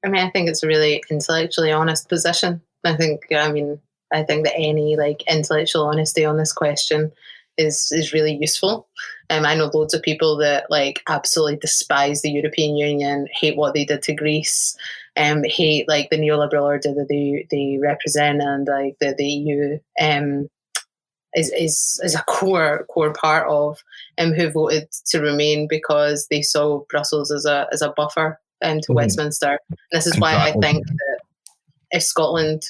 I mean, I think it's a really intellectually honest position. I think that any intellectual honesty on this question is really useful. I know loads of people that absolutely despise the European Union, hate what they did to Greece, hate the neoliberal order that they represent, and the EU is a core part of, who voted to remain because they saw Brussels as a buffer to Westminster. And this is why I think that if Scotland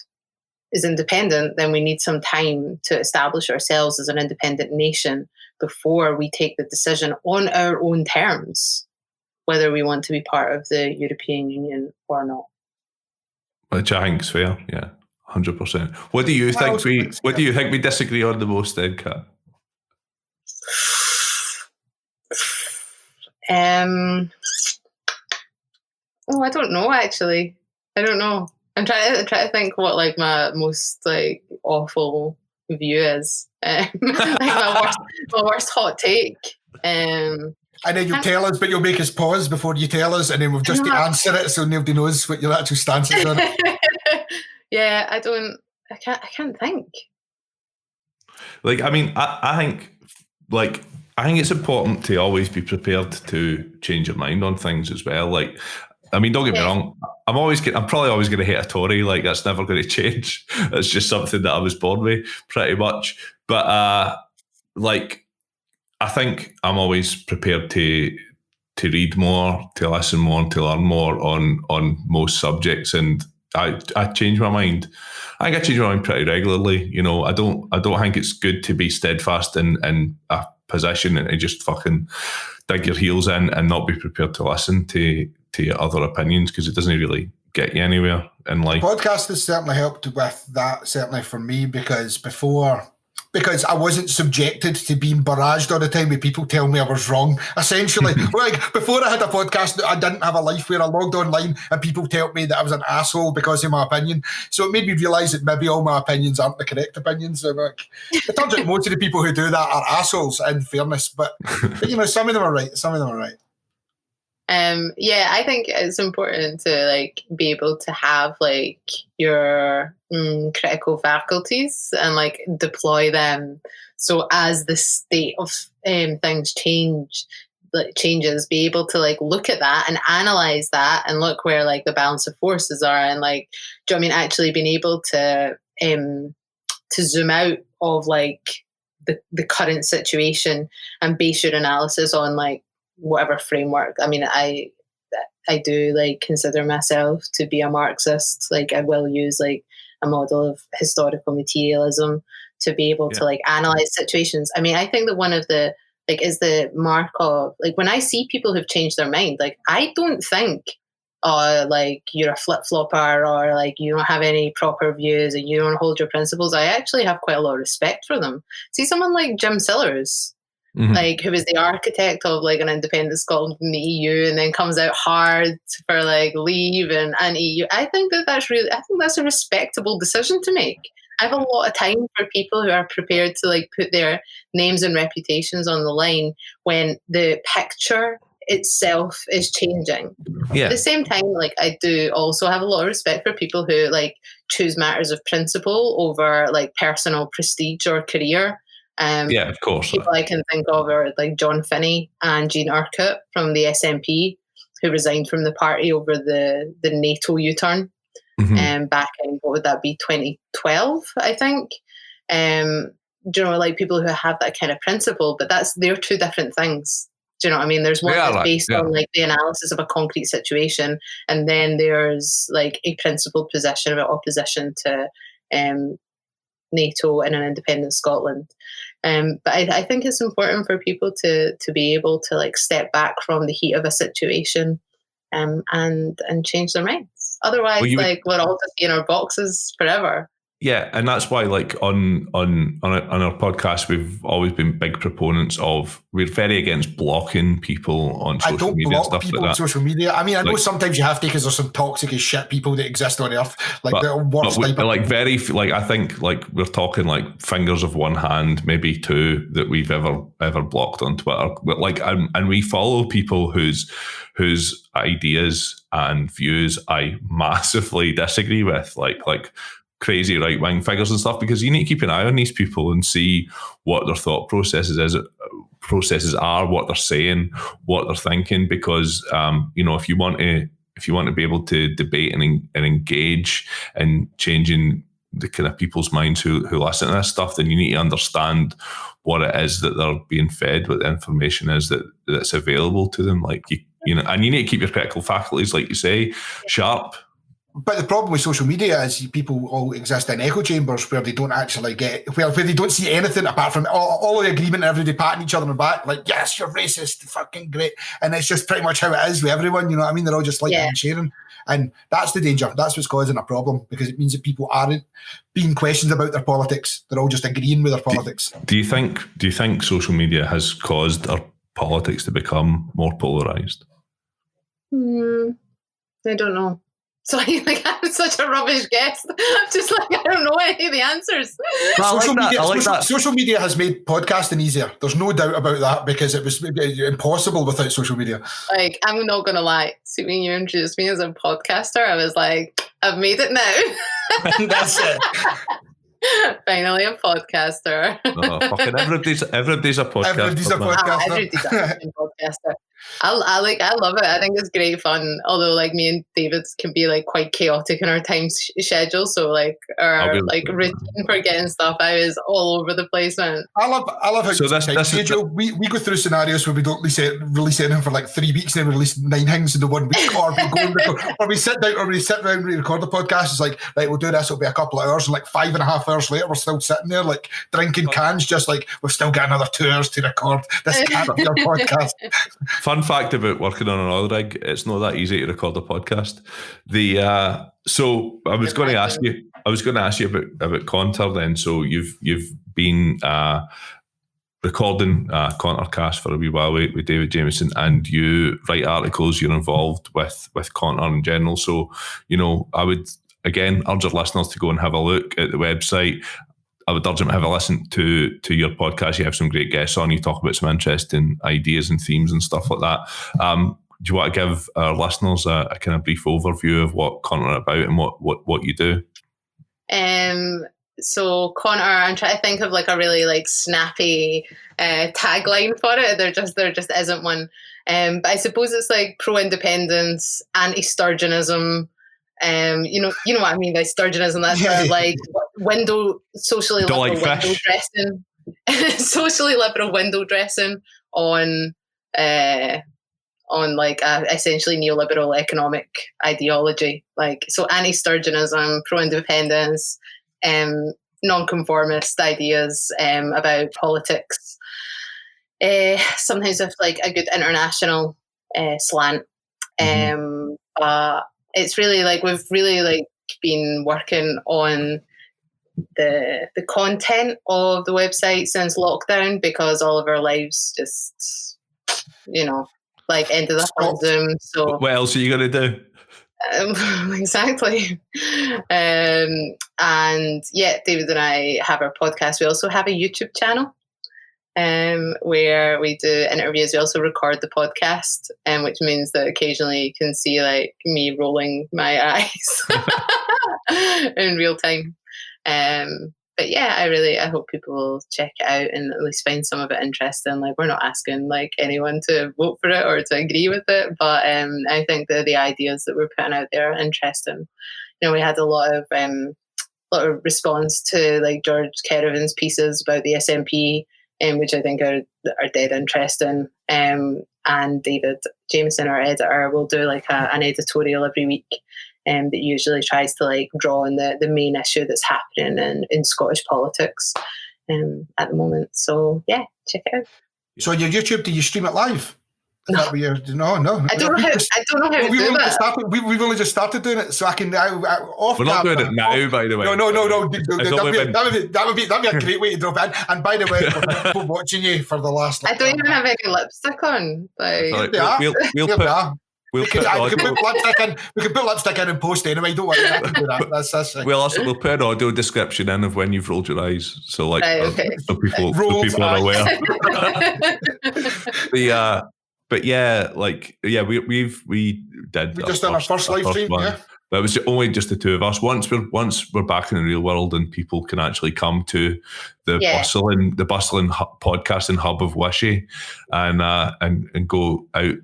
is independent, then we need some time to establish ourselves as an independent nation before we take the decision on our own terms whether we want to be part of the European Union or not. Which I think is fair, yeah, 100%. What do you think we disagree on the most then, Kat? I don't know, actually. I don't know. I'm trying to think what my most awful view is. My worst hot take. And then you'll tell us, but you'll make us pause before you tell us, and then we've just to answer it so nobody knows what your actual stance is on it. Yeah, I can't think. I think it's important to always be prepared to change your mind on things as well. Don't get me wrong. I'm probably always going to hate a Tory. That's never going to change. That's just something that I was born with, pretty much. But I think I'm always prepared to read more, to listen more, and to learn more on most subjects. And I change my mind. I think I change my mind pretty regularly. I don't think it's good to be steadfast in a position and to just fucking dig your heels in and not be prepared to listen to other opinions, because it doesn't really get you anywhere in life. The podcast has certainly helped with that, certainly for me, because I wasn't subjected to being barraged all the time with people telling me I was wrong. Essentially, before I had a podcast, I didn't have a life where I logged online and people told me that I was an asshole because of my opinion. So it made me realise that maybe all my opinions aren't the correct opinions. So it turns out most of the people who do that are assholes, in fairness. But some of them are right. Some of them are right. I think it's important to be able to have your critical faculties and deploy them. So as the state of things change, like changes, be able to like look at that and analyze that and look where like the balance of forces are, and like, do you know what I mean, actually being able to zoom out of like the current situation and base your analysis on like whatever framework. I mean, I do like consider myself to be a Marxist. Like I will use like a model of historical materialism to be able to like analyze situations. I mean, I think that one of the like is the mark of like when I see people who've changed their mind, like I don't think like you're a flip-flopper or like you don't have any proper views and you don't hold your principles. I actually have quite a lot of respect for them. See someone like Jim Sillars, like who was the architect of like an independent Scotland in the EU and then comes out hard for like leave and EU. I think that's a respectable decision to make. I have a lot of time for people who are prepared to like put their names and reputations on the line when the picture itself is changing. At the same time, like I do also have a lot of respect for people who like choose matters of principle over like personal prestige or career. Of course. People I can think of are like John Finney and Jean Urquhart from the SNP, who resigned from the party over the NATO U-turn. Back in, what would that be, 2012, I think. Do you know, like people who have that kind of principle, but they're two different things. Do you know what I mean? There's one that's based on like the analysis of a concrete situation, and then there's like a principled position about opposition to NATO in an independent Scotland. But I think it's important for people to be able to like step back from the heat of a situation and change their minds. Otherwise, we're all just in our boxes forever. Yeah, and that's why, like on our podcast, we've always been big proponents of. We're very against blocking people on social media and stuff like that. On social media. I mean, I know sometimes you have to because there's some toxic as shit people that exist on Earth, like the worst type of. Like I think like we're talking like fingers of one hand, maybe two that we've ever blocked on Twitter. But like, and we follow people whose ideas and views I massively disagree with, like crazy right-wing figures and stuff, because you need to keep an eye on these people and see what their thought processes are, what they're saying, what they're thinking, because if you want to be able to debate and engage in changing the kind of people's minds who listen to this stuff, then you need to understand what it is that they're being fed, what the information is that's available to them. Like and you need to keep your critical faculties, like you say, sharp. But the problem with social media is people all exist in echo chambers where they don't actually where they don't see anything apart from all the agreement and everybody patting each other on the back, like, yes, you're racist, fucking great. And it's just pretty much how it is with everyone, you know what I mean? They're all just liking and sharing. And that's the danger. That's what's causing a problem, because it means that people aren't being questioned about their politics. They're all just agreeing with their politics. Do you think social media has caused our politics to become more polarized? I don't know. So I'm such a rubbish guest. I'm just like, I don't know any of the answers. Social media has made podcasting easier. There's no doubt about that, because it was impossible without social media. Like, I'm not going to lie. See, when you introduced me as a podcaster, I was like, I've made it now. That's it. Finally a podcaster. Fucking everybody's a podcaster. Everybody's a podcaster. Everybody's a podcaster. I love it. I think it's great fun. Although like me and David can be like quite chaotic in our time schedule. So like our routine for getting stuff out is all over the place, man. I love how schedule. We go through scenarios where we don't release anything for like 3 weeks, and then we release 9 things in the 1 week, or we sit down and we record the podcast. It's like, right, we'll do this, it'll be a couple of hours, and like 5.5 hours later we're still sitting there like drinking cans, just like we've still got another 2 hours to record. This can't be our podcast. Fun fact about working on an oil rig: it's not that easy to record a podcast. So I was going to ask you about Contour then. So you've been recording Contourcast for a wee while with David Jameson, and you write articles. You're involved with Contour in general. So I would again urge our listeners to go and have a look at the website. I would urge them to have a listen to your podcast. You have some great guests on. You talk about some interesting ideas and themes and stuff like that. Do you want to give our listeners a kind of brief overview of what Contour are about and what you do? so Connor, I'm trying to think of like a really like snappy tagline for it. There just isn't one. But I suppose it's like pro-independence, anti-Sturgeonism. You know what I mean by Sturgeonism. That's like socially liberal like window dressing, socially liberal window dressing on like essentially neoliberal economic ideology. Like, so anti-Sturgeonism, pro-independence, non-conformist ideas about politics. Sometimes with like a good international slant. It's really like we've really like been working on the content of the website since lockdown, because all of our lives just, like ended up on Zoom. So what else are you going to do? Exactly. And yeah, David and I have our podcast. We also have a YouTube channel where we do interviews. We also record the podcast, which means that occasionally you can see like me rolling my eyes in real time. But yeah, I hope people will check it out and at least find some of it interesting. Like, we're not asking like anyone to vote for it or to agree with it, but I think that the ideas that we're putting out there are interesting. We had a lot of response to like George Kerrivan's pieces about the SNP, which I think are dead interesting. And David Jameson, our editor, will do like an editorial every week. That usually tries to like draw on the main issue that's happening in Scottish politics at the moment. So yeah, check it out. So your YouTube, do you stream it live? No. No. I don't know how to do that. We've only just started doing it, so I can. We're not doing it now, by the way. No. That would be a great way to drop it in. And by the way, we've been watching you for the last. I don't even have any lipstick on. Like, we can put lipstick in and post anyway. Don't worry, I can do that. That's we'll put an audio description in of when you've rolled your eyes, so like so people are aware. But yeah, we just done our first live stream, yeah. But it was only just the two of us. Once we're back in the real world and people can actually come to the bustling podcasting hub of Wishy and go out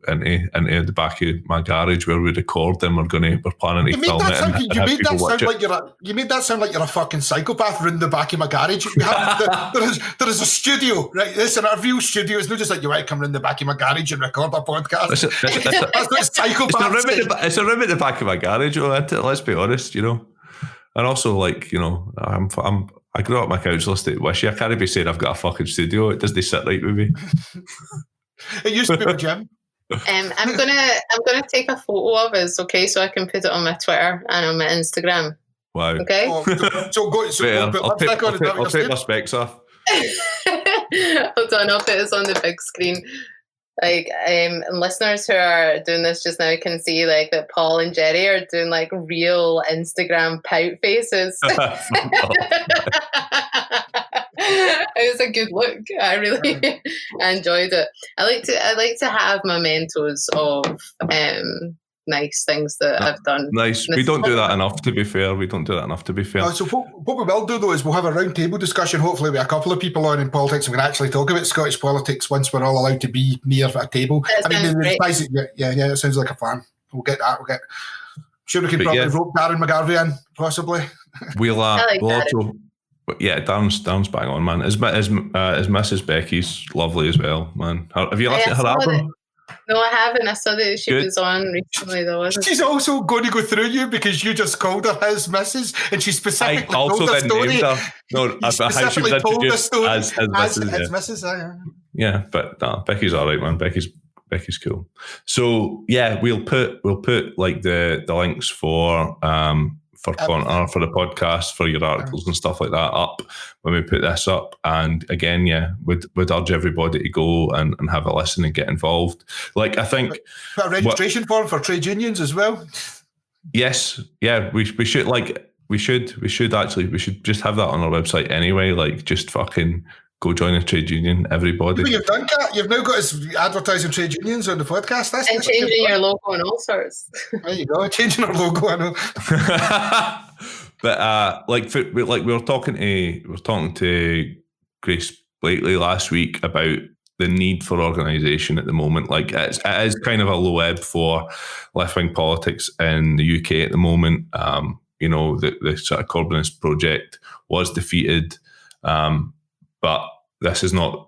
into the back of my garage where we record them. We're planning to film it. You made that sound like you're a fucking psychopath running the back of my garage. There is a studio, right? This is a real studio. It's not just like you want to come run the back of my garage and record a podcast. That's not psychopath. It's a room at the back of my garage. Let's be honest, And also, like, I grew up my couch list at Wishy. I can't be saying I've got a fucking studio. It doesn't sit right with me. It used to be a gym. I'm gonna take a photo of us, okay, so I can put it on my Twitter and on my Instagram. Wow. Okay. I'll take my specs off. Hold on, I'll put this on the big screen. Like, listeners who are doing this just now can see like that Paul and Jerry are doing like real Instagram pout faces. It was a good look. I really enjoyed it. I like to have mementos of nice things that I've done. Nice. We don't do that enough, to be fair. So what we will do, though, is we'll have a round table discussion, hopefully with a couple of people on in politics, and we can actually talk about Scottish politics once we're all allowed to be near a table. It sounds like a plan. We'll get that. Sure, we can probably rope Darren McGarvey in, possibly. We'll also... But yeah, Darren's bang on, man. As Mrs. Becky's lovely as well, man. Have you listened to her album? No, I haven't. I saw that she was on recently, though, wasn't she? She's also going to go through you because you just called her his missus, and she specifically told the story. Specifically told the story as missus. Yeah, but no, Becky's all right, man. Becky's cool. So yeah, we'll put like the links for Connor, for the podcast, for your articles and stuff like that up when we put this up. And again, would urge everybody to go and have a listen and get involved. Like, I think put a registration form for trade unions as well. Yes, yeah, we should just have that on our website anyway. Like, just fucking go join a trade union, everybody. You've done that. You've now got us advertising trade unions on the podcast. And changing your logo and all sorts. There you go, changing our logo. I know. But we were talking to Grace Blakely last week about the need for organisation at the moment. Like it is kind of a low ebb for left-wing politics in the UK at the moment. The sort of Corbynist project was defeated, but this is not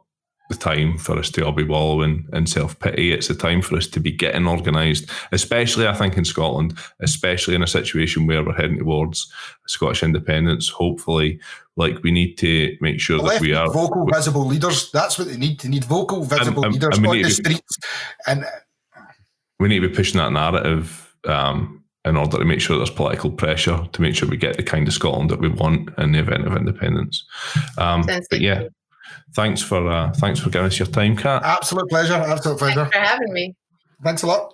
the time for us to all be wallowing in self-pity. It's the time for us to be getting organised, especially, I think, in Scotland, especially in a situation where we're heading towards Scottish independence, hopefully. Like, we need to make sure that we are... vocal, visible leaders. That's what they need. They need vocal, visible leaders on the streets. And we need to be pushing that narrative in order to make sure there's political pressure to make sure we get the kind of Scotland that we want in the event of independence. But yeah, thanks for giving us your time, Kat. Absolute pleasure. Thanks for having me. Thanks a lot.